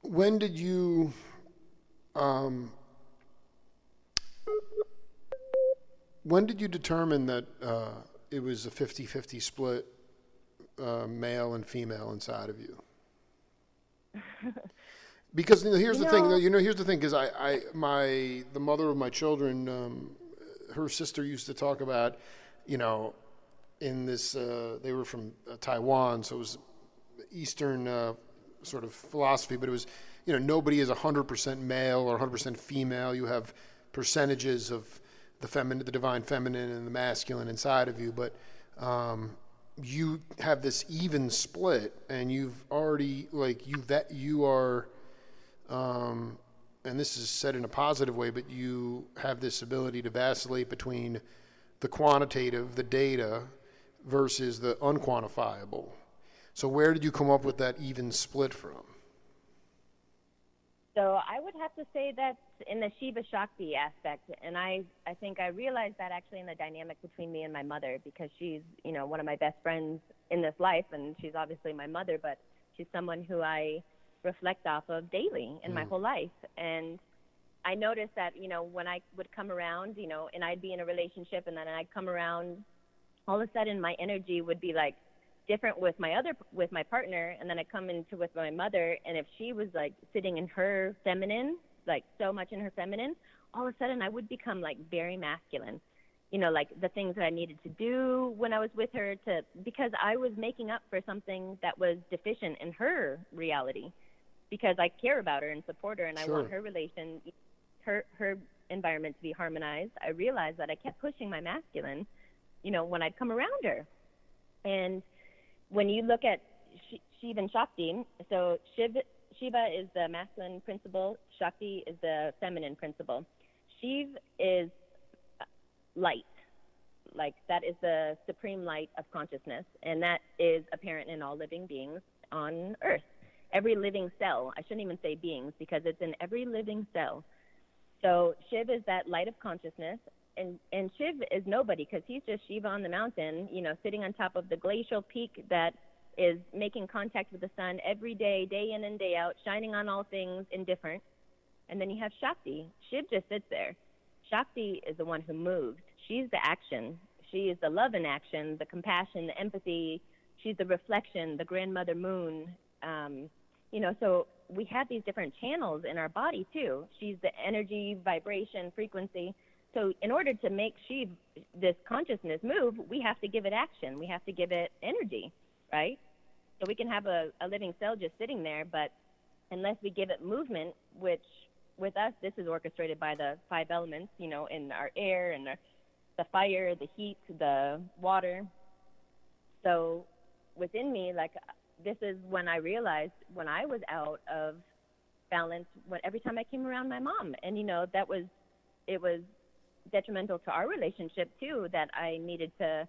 When did you determine that it was a 50-50 split, male and female inside of you? Because here's the thing. Here's the thing. Because the mother of my children, her sister used to talk about, in this. They were from Taiwan, so it was Eastern sort of philosophy. But it was, nobody is 100% male or 100% female. You have percentages of the feminine, the divine feminine, and the masculine inside of you. But you have this even split, and you've already you are. And this is said in a positive way, but you have this ability to vacillate between the quantitative, the data, versus the unquantifiable. So where did you come up with that even split from?
So I would have to say that's in the Shiva Shakti aspect, and I think I realized that actually in the dynamic between me and my mother, because she's, you know, one of my best friends in this life, and she's obviously my mother, but she's someone who I reflect off of daily in my whole life. And I noticed that, you know, when I would come around, you know, and I'd be in a relationship, and then I'd come around, all of a sudden my energy would be like different with my partner, and then I come into with my mother, and if she was like sitting in her feminine, like so much in her feminine, all of a sudden I would become like very masculine, you know, like the things that I needed to do when I was with her, because I was making up for something that was deficient in her reality, because I care about her and support her, and I want her environment to be harmonized. I realized that I kept pushing my masculine, you know, when I'd come around her. And when you look at Shiva and Shakti, so Shiva is the masculine principle, Shakti is the feminine principle. Shiva is light, like that is the supreme light of consciousness, and that is apparent in all living beings on Earth. Every living cell, I shouldn't even say beings, because it's in every living cell. So Shiva is that light of consciousness, and Shiv is nobody, because he's just Shiva on the mountain, you know, sitting on top of the glacial peak that is making contact with the sun every day, day in and day out, shining on all things, indifferent. And then you have Shakti. Shiv just sits there. Shakti is the one who moves. She's the action. She is the love in action, the compassion, the empathy. She's the reflection, the grandmother moon. You know, so we have these different channels in our body too. She's the energy, vibration, frequency. So in order to make this consciousness move, we have to give it action. We have to give it energy, right? So we can have a living cell just sitting there, but unless we give it movement, which with us, this is orchestrated by the 5 elements, you know, in our air and the fire, the heat, the water. So within me, like, this is when I realized when I was out of balance, every time I came around my mom, and, you know, it was detrimental to our relationship too, that I needed to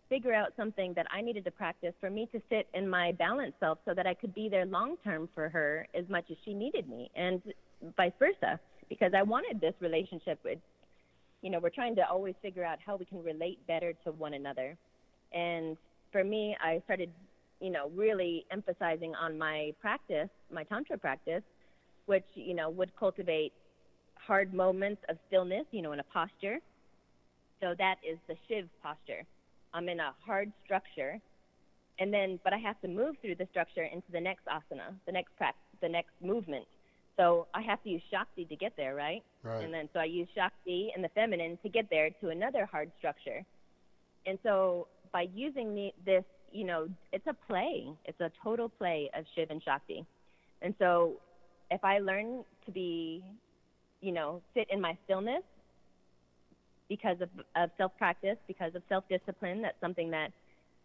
figure out something that I needed to practice for me to sit in my balanced self, so that I could be there long term for her as much as she needed me, and vice versa, because I wanted this relationship with, you know, we're trying to always figure out how we can relate better to one another. And for me, I started, you know, really emphasizing on my practice, my Tantra practice, which, you know, would cultivate hard moments of stillness, you know, in a posture. So that is the Shiv posture. I'm in a hard structure, and then, but I have to move through the structure into the next asana, the next practice, the next movement. So I have to use Shakti to get there, right? And then so I use Shakti and the feminine to get there to another hard structure. And so by using this, you know, it's a play. It's a total play of Shiv and Shakti. And so if I learn to be, you know, sit in my stillness because of self-practice, because of self-discipline, that's something that,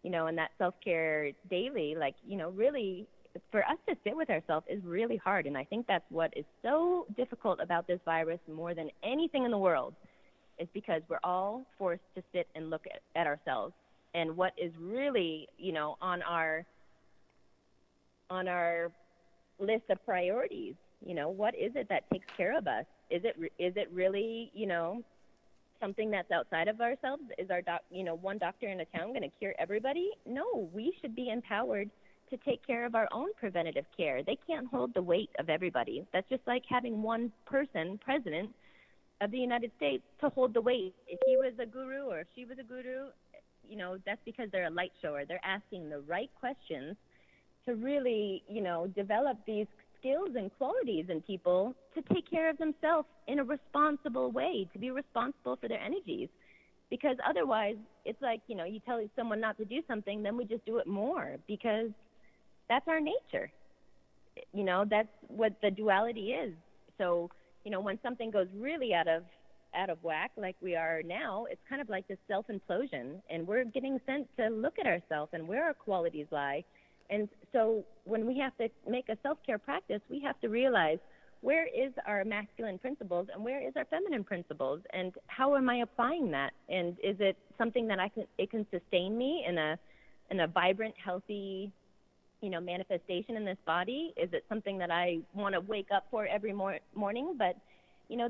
you know, and that self-care daily, like, you know, really for us to sit with ourselves is really hard. And I think that's what is so difficult about this virus more than anything in the world, is because we're all forced to sit and look at ourselves. And what is really, you know, on our list of priorities, you know, what is it that takes care of us? Is it really, you know, something that's outside of ourselves? Is our one doctor in a town going to cure everybody? No, we should be empowered to take care of our own preventative care. They can't hold the weight of everybody. That's just like having one person, president of the United States, to hold the weight. If he was a guru or if she was a guru, you know, that's because they're a light shower. They're asking the right questions to really, you know, develop these skills and qualities in people to take care of themselves in a responsible way, to be responsible for their energies. Because otherwise, it's like, you know, you tell someone not to do something, then we just do it more, because that's our nature. You know, that's what the duality is. So, you know, when something goes really out of whack, like we are now, it's kind of like this self-implosion, and we're getting sent to look at ourselves and where our qualities lie. And so when we have to make a self-care practice, we have to realize, where is our masculine principles and where is our feminine principles, and how am I applying that? And is it something that it can sustain me in a vibrant, healthy manifestation in this body? Is it something that I want to wake up for every morning? But,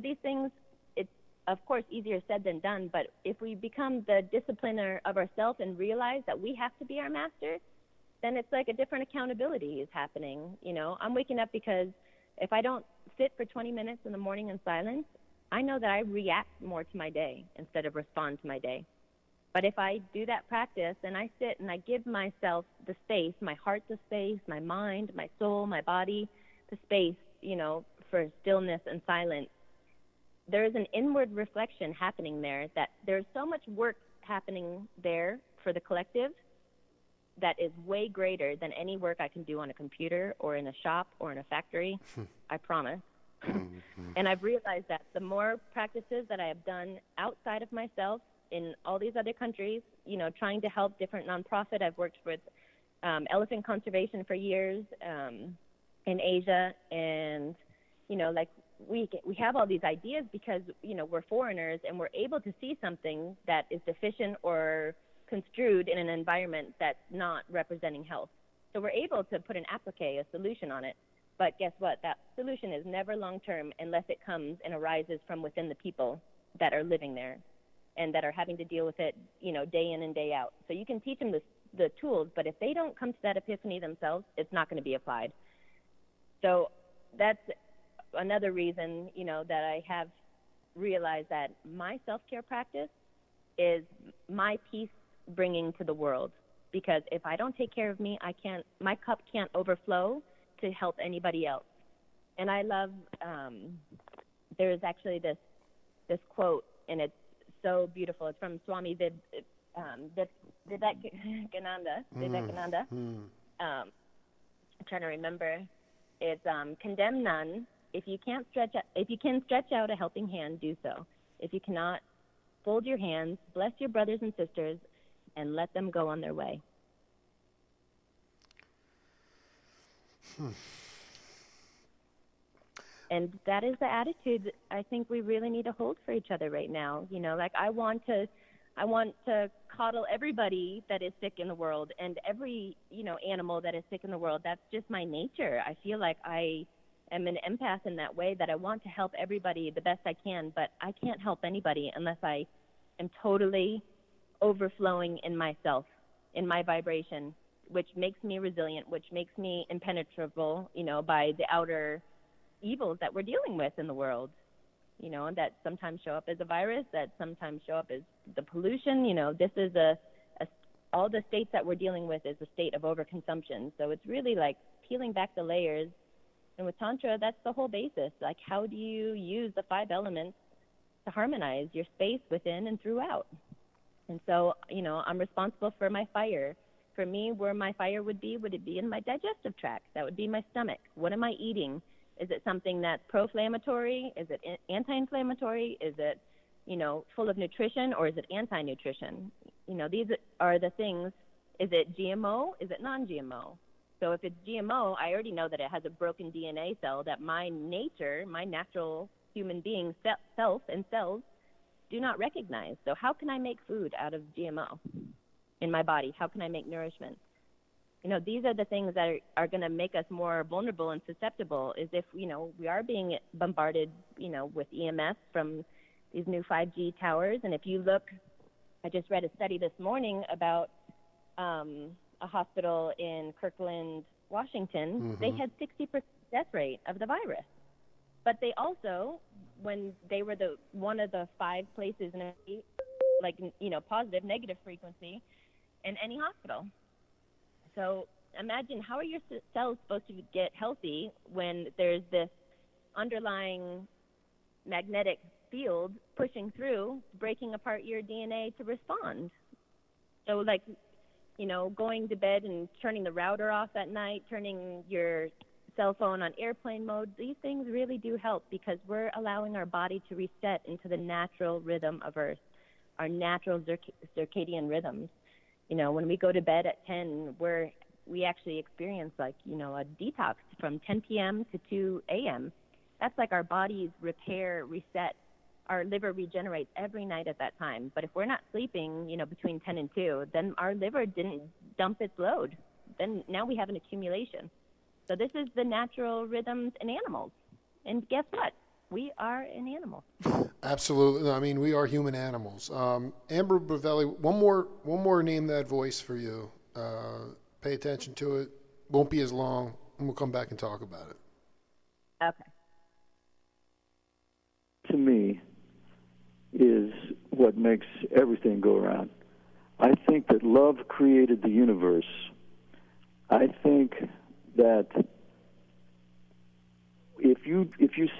these things, it's, of course, easier said than done. But if we become the discipliner of ourselves and realize that we have to be our master, then it's like a different accountability is happening. I'm waking up because if I don't sit for 20 minutes in the morning in silence, I know that I react more to my day instead of respond to my day. But if I do that practice and I sit and I give myself the space, my heart the space, my mind, my soul, my body, the space, for stillness and silence, there is an inward reflection happening there that there's so much work happening there for the collective that is way greater than any work I can do on a computer or in a shop or in a factory, I promise. And I've realized that the more practices that I have done outside of myself in all these other countries, trying to help different nonprofit. I've worked with elephant conservation for years in Asia, and we have all these ideas because we're foreigners and we're able to see something that is deficient or construed in an environment that's not representing health. So we're able to put an applique, a solution on it. But guess what? That solution is never long-term unless it comes and arises from within the people that are living there and that are having to deal with it, day in and day out. So you can teach them the tools, but if they don't come to that epiphany themselves, it's not going to be applied. So that's another reason, that I have realized that my self-care practice is my peace bringing to the world. Because if I don't take care of me, my cup can't overflow to help anybody else. And I love, there's actually this quote, and it's so beautiful. It's from Swami Vivekananda. I'm trying to remember. It's condemn none. If you can stretch out a helping hand, do so. If you cannot, fold your hands, bless your brothers and sisters, and let them go on their way. And that is the attitude I think we really need to hold for each other right now. I want to coddle everybody that is sick in the world and every, animal that is sick in the world. That's just my nature. I feel like I am an empath in that way, that I want to help everybody the best I can, but I can't help anybody unless I am totally overflowing in myself, in my vibration, which makes me resilient, which makes me impenetrable, by the outer evils that we're dealing with in the world, that sometimes show up as a virus, that sometimes show up as the pollution. This is all the states that we're dealing with is a state of overconsumption. So it's really like peeling back the layers. And with Tantra, that's the whole basis. Like, how do you use the 5 elements to harmonize your space within and throughout? And so, I'm responsible for my fire. For me, where my fire would it be in my digestive tract? That would be my stomach. What am I eating? Is it something that's pro-inflammatory? Is it anti-inflammatory? Is it, full of nutrition, or is it anti-nutrition? These are the things. Is it GMO? Is it non-GMO? So if it's GMO, I already know that it has a broken DNA cell that my nature, my natural human being self and cells do not recognize. So how can I make food out of GMO in my body? How can I make nourishment? These are the things that are going to make us more vulnerable and susceptible, is if, we are being bombarded, with EMS from these new 5G towers. And if you look, I just read a study this morning about a hospital in Kirkland, Washington. Mm-hmm. They had 60% death rate of the virus. But they also, when they were one of the 5 places in positive, negative frequency in any hospital. So imagine, how are your cells supposed to get healthy when there's this underlying magnetic field pushing through, breaking apart your DNA to respond? So going to bed and turning the router off at night, turning your cell phone on airplane mode, these things really do help, because we're allowing our body to reset into the natural rhythm of Earth, our natural circadian rhythms. When we go to bed at 10, we actually experience a detox from 10 p.m. to 2 a.m. That's like our body's reset. Our liver regenerates every night at that time. But if we're not sleeping, between 10 and 2, then our liver didn't dump its load. then now we have an accumulation. So this is the natural rhythms in animals. And guess what? We are an animal.
Absolutely. I mean, we are human animals. Amber Brovelli, one more name that voice for you. Pay attention to it. Won't be as long, and we'll come back and talk about it.
Okay.
To me, is what makes everything go around. I think that love created the universe. I think that if you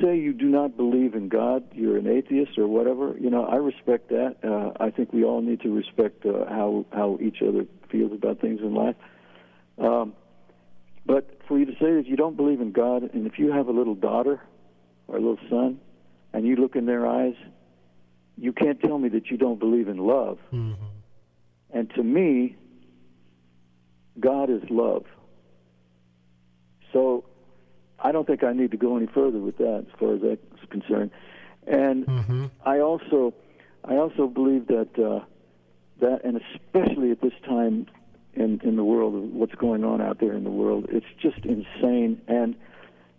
say you do not believe in God, you're an atheist or whatever, I respect that. I think we all need to respect how each other feels about things in life. But for you to say that you don't believe in God, and if you have a little daughter or a little son, and you look in their eyes, you can't tell me that you don't believe in love. Mm-hmm. And to me, God is love. So I don't think I need to go any further with that as far as that's concerned. And I also believe that and especially at this time in the world of what's going on out there in the world, it's just insane. And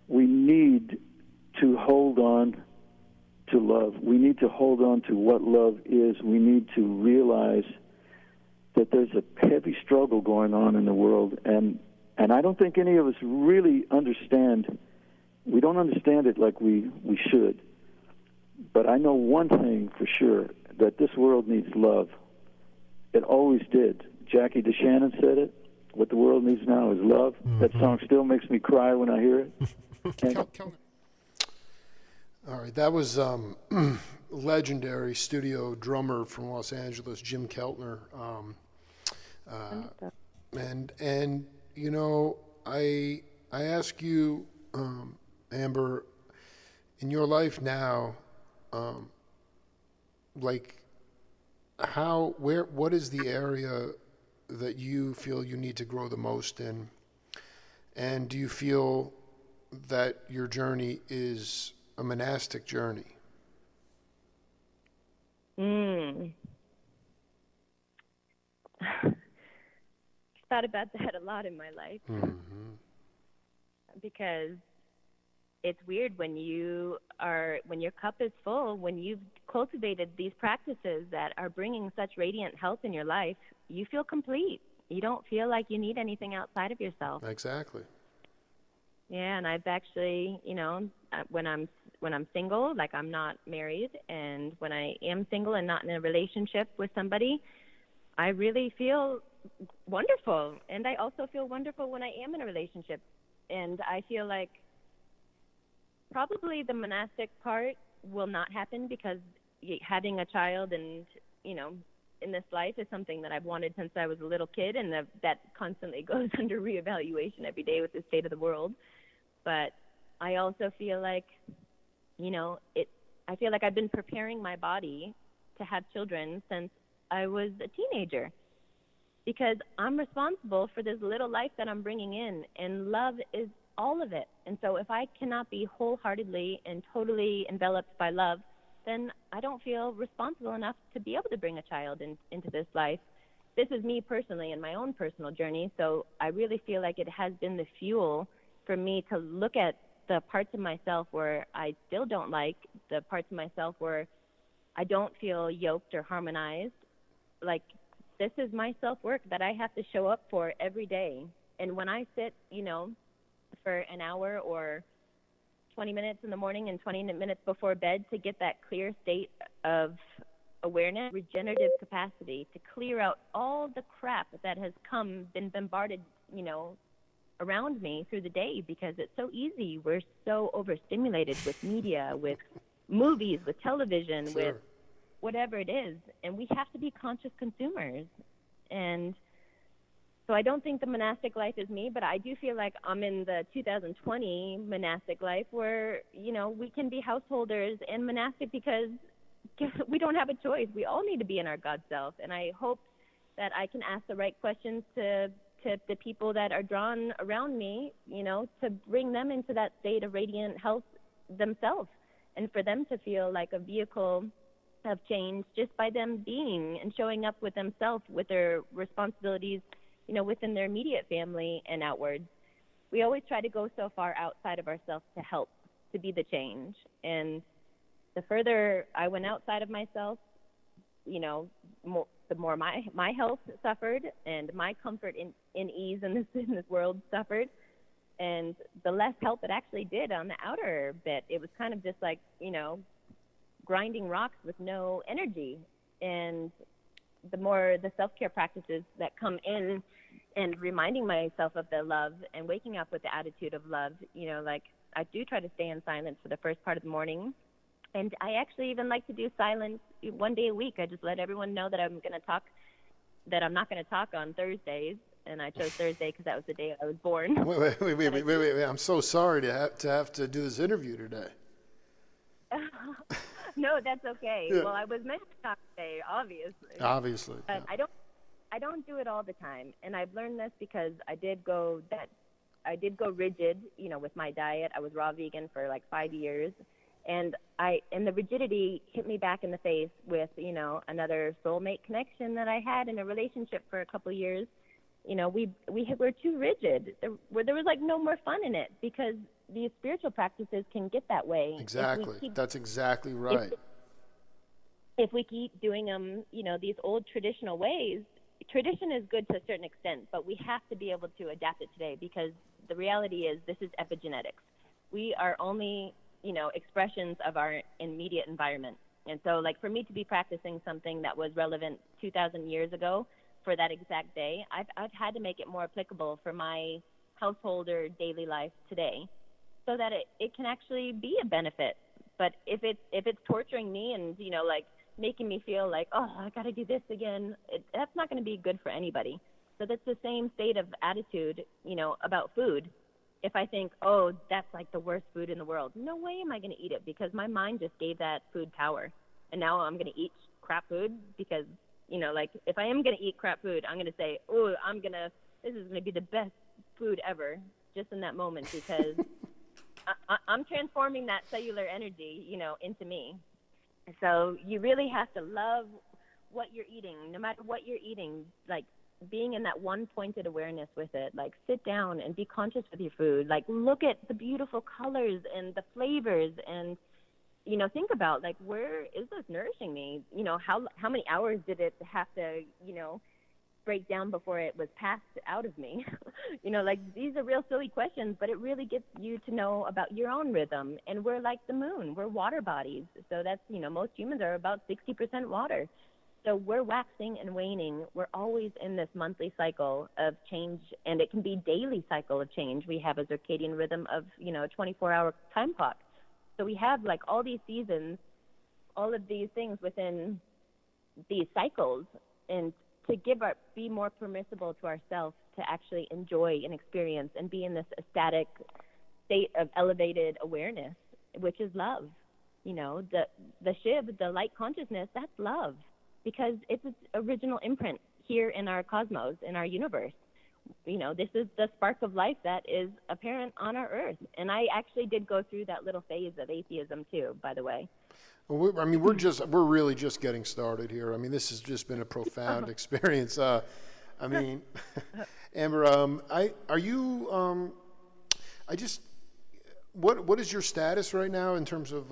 we need to hold on to love. We need to hold on to what love is. We need to realize that there's a heavy struggle going on in the world, and I don't think any of us really understand. We don't understand it like we should. But I know one thing for sure, that this world needs love. It always did. Jackie DeShannon said it. What the world needs now is love. Mm-hmm. That song still makes me cry when I hear it.
All right, that was legendary studio drummer from Los Angeles, Jim Keltner. And I ask you, Amber, in your life now, what is the area that you feel you need to grow the most in? And do you feel that your journey is a monastic journey?
Thought about that a lot in my life. Because it's weird when your cup is full, when you've cultivated these practices that are bringing such radiant health in your life, you feel complete. You don't feel like you need anything outside of yourself.
Exactly.
Yeah, and I've actually, when I'm single, like I'm not married, and when I am single and not in a relationship with somebody, I really feel wonderful. And I also feel wonderful when I am in a relationship. And I feel like probably the monastic part will not happen, because having a child and, in this life is something that I've wanted since I was a little kid, and that constantly goes under reevaluation every day with the state of the world. But I also feel like, I feel like I've been preparing my body to have children since I was a teenager, because I'm responsible for this little life that I'm bringing in, and love is all of it. And so if I cannot be wholeheartedly and totally enveloped by love, then I don't feel responsible enough to be able to bring a child into this life. This is me personally in my own personal journey, so I really feel like it has been the fuel for me to look at the parts of myself where I still don't like, the parts of myself where I don't feel yoked or harmonized. Like, this is my self-work that I have to show up for every day. And when I sit, for an hour or 20 minutes in the morning and 20 minutes before bed to get that clear state of awareness, regenerative capacity, to clear out all the crap that has been bombarded, around me through the day, because it's so easy. We're so overstimulated with media, with movies, with television,
Sure.
with whatever it is, and we have to be conscious consumers. And so I don't think the monastic life is me, but I do feel like I'm in the 2020 monastic life where, we can be householders and monastic because we don't have a choice. We all need to be in our God self. And I hope that I can ask the right questions to the people that are drawn around me, to bring them into that state of radiant health themselves, and for them to feel like a vehicle of change just by them being and showing up with themselves, with their responsibilities within their immediate family and outwards, we always try to go so far outside of ourselves to help, to be the change. And the further I went outside of myself, the more my health suffered, and my comfort in ease in this world suffered, and the less help it actually did on the outer bit. It was kind of just like, grinding rocks with no energy. And the more the self-care practices that come in, and reminding myself of the love and waking up with the attitude of love, like I do try to stay in silence for the first part of the morning. And I actually even like to do silence one day a week. I just let everyone know that I'm not going to talk on Thursdays. And I chose Thursday because that was the day I was born.
Wait. I'm so sorry to have to do this interview today.
No, that's okay.
Yeah.
Well, I was meant to talk today, obviously.
Obviously.
But
Yeah.
I don't do it all the time. And I've learned this because I did go rigid, with my diet. I was raw vegan for like 5 years. And the rigidity hit me back in the face with, another soulmate connection that I had in a relationship for a couple of years. We were too rigid. There was like no more fun in it, because these spiritual practices can get that way.
Exactly. That's exactly right.
If we keep doing them, these old traditional ways, tradition is good to a certain extent, but we have to be able to adapt it today, because the reality is this is epigenetics. We are only, expressions of our immediate environment. And so, like, for me to be practicing something that was relevant 2,000 years ago for that exact day, I've had to make it more applicable for my household or daily life today, so that it can actually be a benefit. But if it's torturing me and, like making me feel like, oh, I got to do this again, that's not going to be good for anybody. So that's the same state of attitude, about food. If I think, oh, that's like the worst food in the world, no way am I going to eat it, because my mind just gave that food power. And now I'm going to eat crap food because, like, if I am going to eat crap food, I'm going to say, oh, this is going to be the best food ever, just in that moment, because I'm transforming that cellular energy, into me. So you really have to love what you're eating, no matter what you're eating, like being in that one pointed awareness with it. Like, sit down and be conscious with your food. Like, look at the beautiful colors and the flavors, and, think about, like, where is this nourishing me? How many hours did it have to, break down before it was passed out of me? Like, these are real silly questions, but it really gets you to know about your own rhythm. And we're like the moon. We're water bodies. So that's, most humans are about 60% water. So we're waxing and waning. We're always in this monthly cycle of change, and it can be daily cycle of change. We have a circadian rhythm of, a 24-hour time clock. So we have, like, all these seasons, all of these things within these cycles, and to be more permissible to ourselves to actually enjoy and experience and be in this ecstatic state of elevated awareness, which is love. The Shiv, the light consciousness, that's love, because it's its original imprint here in our cosmos, in our universe. This is the spark of life that is apparent on our earth. And I actually did go through that little phase of atheism too, by the way.
Well, we're really just getting started here. I mean, this has just been a profound experience. Amber, what is your status right now in terms of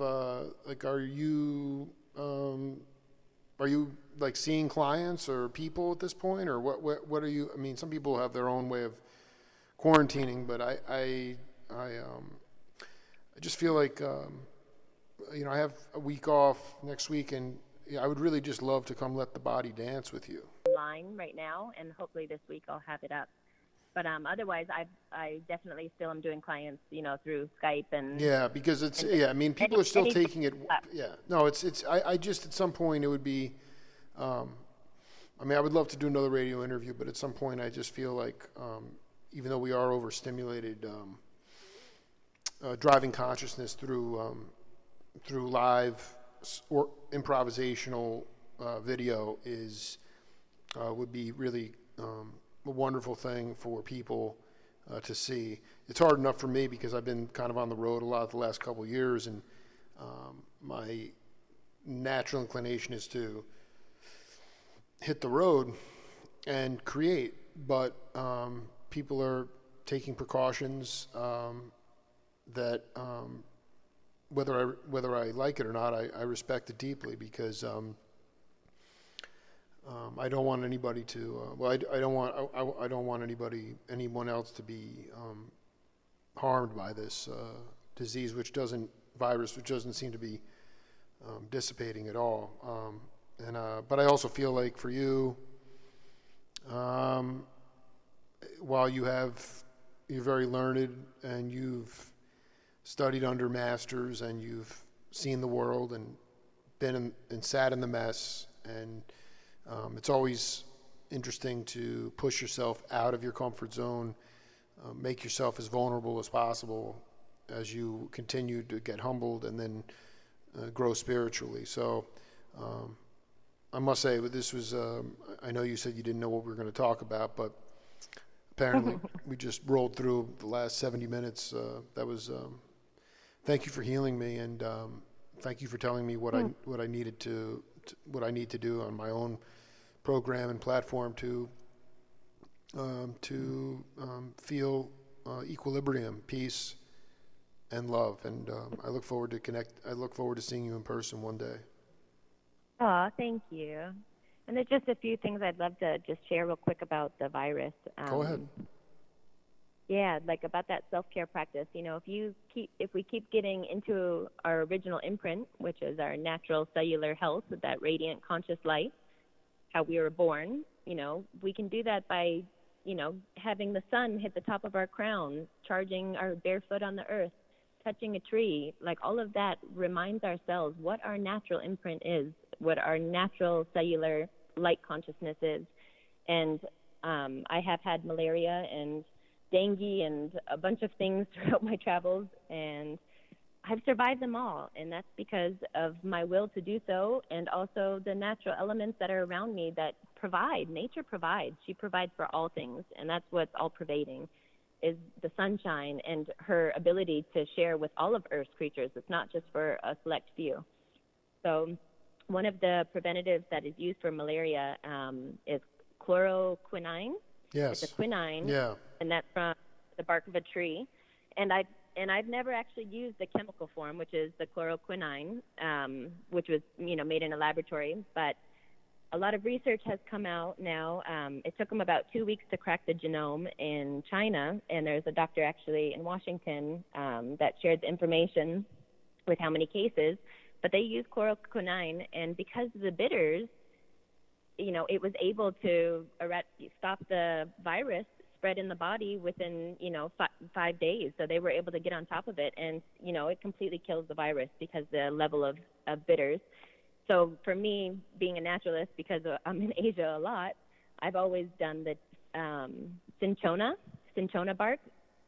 are you like seeing clients or people at this point, or what are you? I mean, some people have their own way of quarantining, but I just feel like I have a week off next week, and I would really just love to come let the body dance with you.
Line right now, and hopefully this week I'll have it up. But otherwise, I definitely still am doing clients, through Skype and.
Yeah, because people are still taking it. Yeah, no, I just at some point it would be. I would love to do another radio interview, but at some point I just feel like, even though we are overstimulated, driving consciousness through live or improvisational video would be really a wonderful thing for people to see. It's hard enough for me because I've been kind of on the road a lot the last couple of years, and my natural inclination is to hit the road and create but people are taking precautions that whether I like it or not, I respect it deeply, because I don't want anybody to. I don't want anyone else to be harmed by this disease, which doesn't seem to be dissipating at all. But I also feel like for you, while you're very learned and you've studied under masters and you've seen the world and been and sat in the mess, and it's always interesting to push yourself out of your comfort zone, make yourself as vulnerable as possible as you continue to get humbled and then grow spiritually. So I must say, this was, I know you said you didn't know what we were going to talk about, but apparently we just rolled through the last 70 minutes. That was, thank you for healing me, and thank you for telling me what I need to do on my own program and platform to feel equilibrium, peace, and love. And I look forward to seeing you in person one day.
Oh, thank you. And there's just a few things I'd love to just share real quick about the virus.
Go ahead.
Yeah, like about that self-care practice. If we keep getting into our original imprint, which is our natural cellular health, with that radiant conscious light, how we were born, we can do that by, having the sun hit the top of our crown, charging our bare foot on the earth, touching a tree. Like, all of that reminds ourselves what our natural imprint is, what our natural cellular light consciousness is. And I have had malaria and dengue and a bunch of things throughout my travels, and I've survived them all. And that's because of my will to do so, and also the natural elements that are around me that provide. Nature provides. She provides for all things, and that's what's all pervading, is the sunshine and her ability to share with all of Earth's creatures. It's not just for a select few. So one of the preventatives that is used for malaria is chloroquine.
Yes.
It's a quinine.
Yeah.
And that's from the bark of a tree. And I've never actually used the chemical form, which is the chloroquine, which was made in a laboratory. But a lot of research has come out now. It took them about 2 weeks to crack the genome in China, and there's a doctor actually in Washington that shared the information with how many cases. But they used chloroquine, and because of the bitters, it was able to stop the virus spread in the body within 5 days. So they were able to get on top of it, and it completely kills the virus because the level of bitters. So for me, being a naturalist, because I'm in Asia a lot, I've always done the cinchona bark,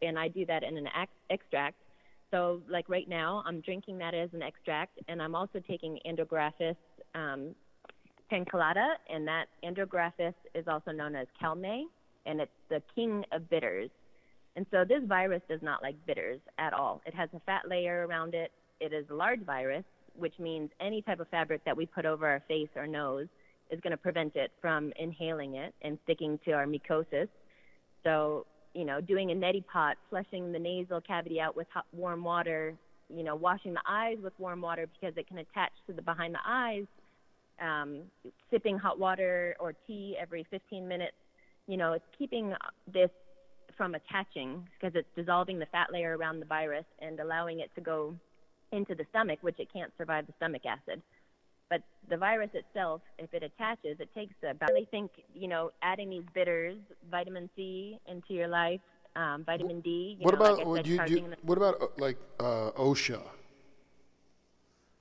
and I do that in an extract. So like right now, I'm drinking that as an extract, and I'm also taking Andrographis pencolata, and that Andrographis is also known as Calme, and it's the king of bitters. And so this virus does not like bitters at all. It has a fat layer around it. It is a large virus, which means any type of fabric that we put over our face or nose is going to prevent it from inhaling it and sticking to our mucosis. So, doing a neti pot, flushing the nasal cavity out with warm water, washing the eyes with warm water because it can attach to the behind the eyes, sipping hot water or tea every 15 minutes, it's keeping this from attaching, because it's dissolving the fat layer around the virus and allowing it to go into the stomach, which it can't survive the stomach acid. But the virus itself, if it attaches, it takes about, I think, adding these bitters, vitamin C into your life, vitamin D.
What about OSHA?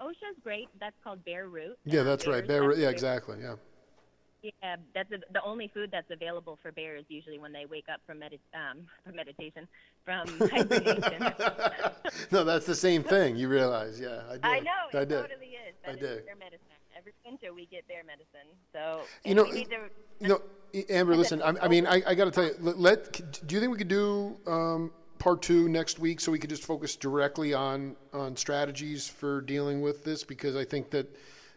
OSHA's great. That's called bear root.
Yeah, that's right. Bear root. Yeah, exactly. Yeah.
Yeah, that's the only food that's available for bears usually when they wake up from hibernation.
No, that's the same thing. You realize? Yeah, I did.
I know.
I
It
did.
totally is.
I
That
did.
is bear medicine. Every winter we get bear medicine. So
Amber, listen. I got to tell you. Do you think we could do part 2 next week, so we could just focus directly on strategies for dealing with this? Because I think that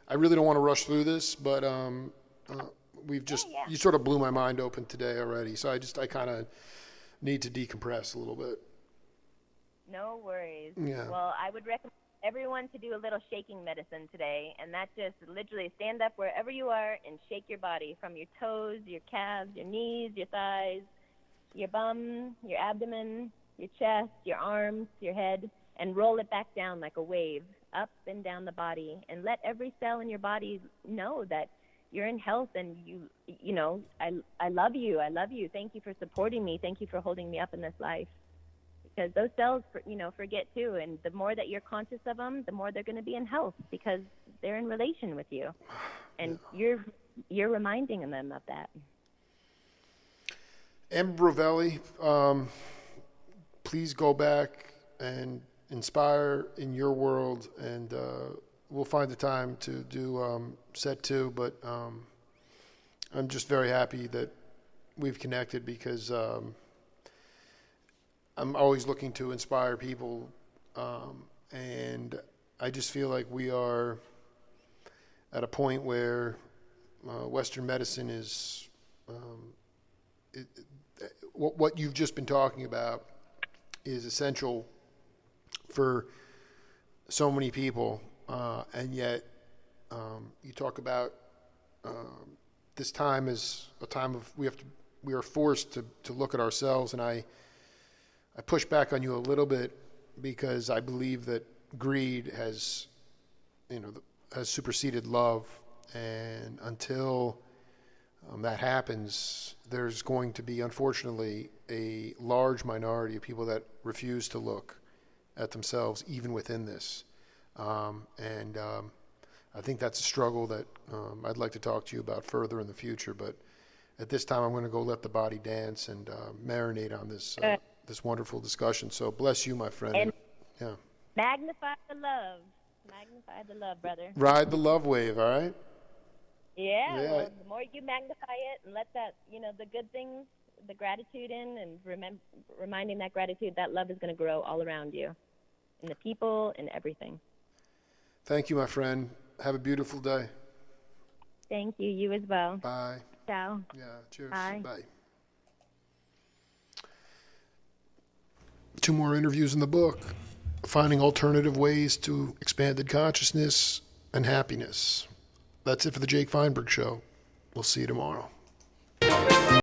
I really don't want to rush through this, but you sort of blew my mind open today already. So I kind of need to decompress a little bit.
No worries.
Yeah.
Well, I would recommend everyone to do a little shaking medicine today, and that's just literally stand up wherever you are and shake your body from your toes, your calves, your knees, your thighs, your bum, your abdomen, your chest, your arms, your head, and roll it back down like a wave up and down the body, and let every cell in your body know that you're in health, and you know, I love you. I love you. Thank you for supporting me. Thank you for holding me up in this life. Because those cells, forget too, and the more that you're conscious of them, the more they're going to be in health because they're in relation with you, and you're reminding them of that.
Amber Brovelli, please go back and inspire in your world, and we'll find the time to do set 2. But I'm just very happy that we've connected because I'm always looking to inspire people, and I just feel like we are at a point where Western medicine is what you've just been talking about is essential for so many people, and yet you talk about this time is a time of we are forced to look at ourselves, and I push back on you a little bit because I believe that greed has superseded love, and until that happens, there's going to be, unfortunately, a large minority of people that refuse to look at themselves, even within this. And I think that's a struggle that I'd like to talk to you about further in the future. But at this time, I'm going to go let the body dance and marinate on this wonderful discussion. So bless you, my friend.
And
yeah.
Magnify the love. Magnify the love, brother.
Ride the love wave, all right?
Yeah. Well, the more you magnify it and let that, the good things, the gratitude in, and reminding that gratitude, that love is going to grow all around you, in the people, and everything.
Thank you, my friend. Have a beautiful day.
Thank you. You as well.
Bye.
Ciao.
Yeah, cheers.
Bye.
Bye. 2 more interviews in the book, Finding Alternative Ways to Expanded Consciousness and Happiness. That's it for the Jake Feinberg Show. We'll see you tomorrow.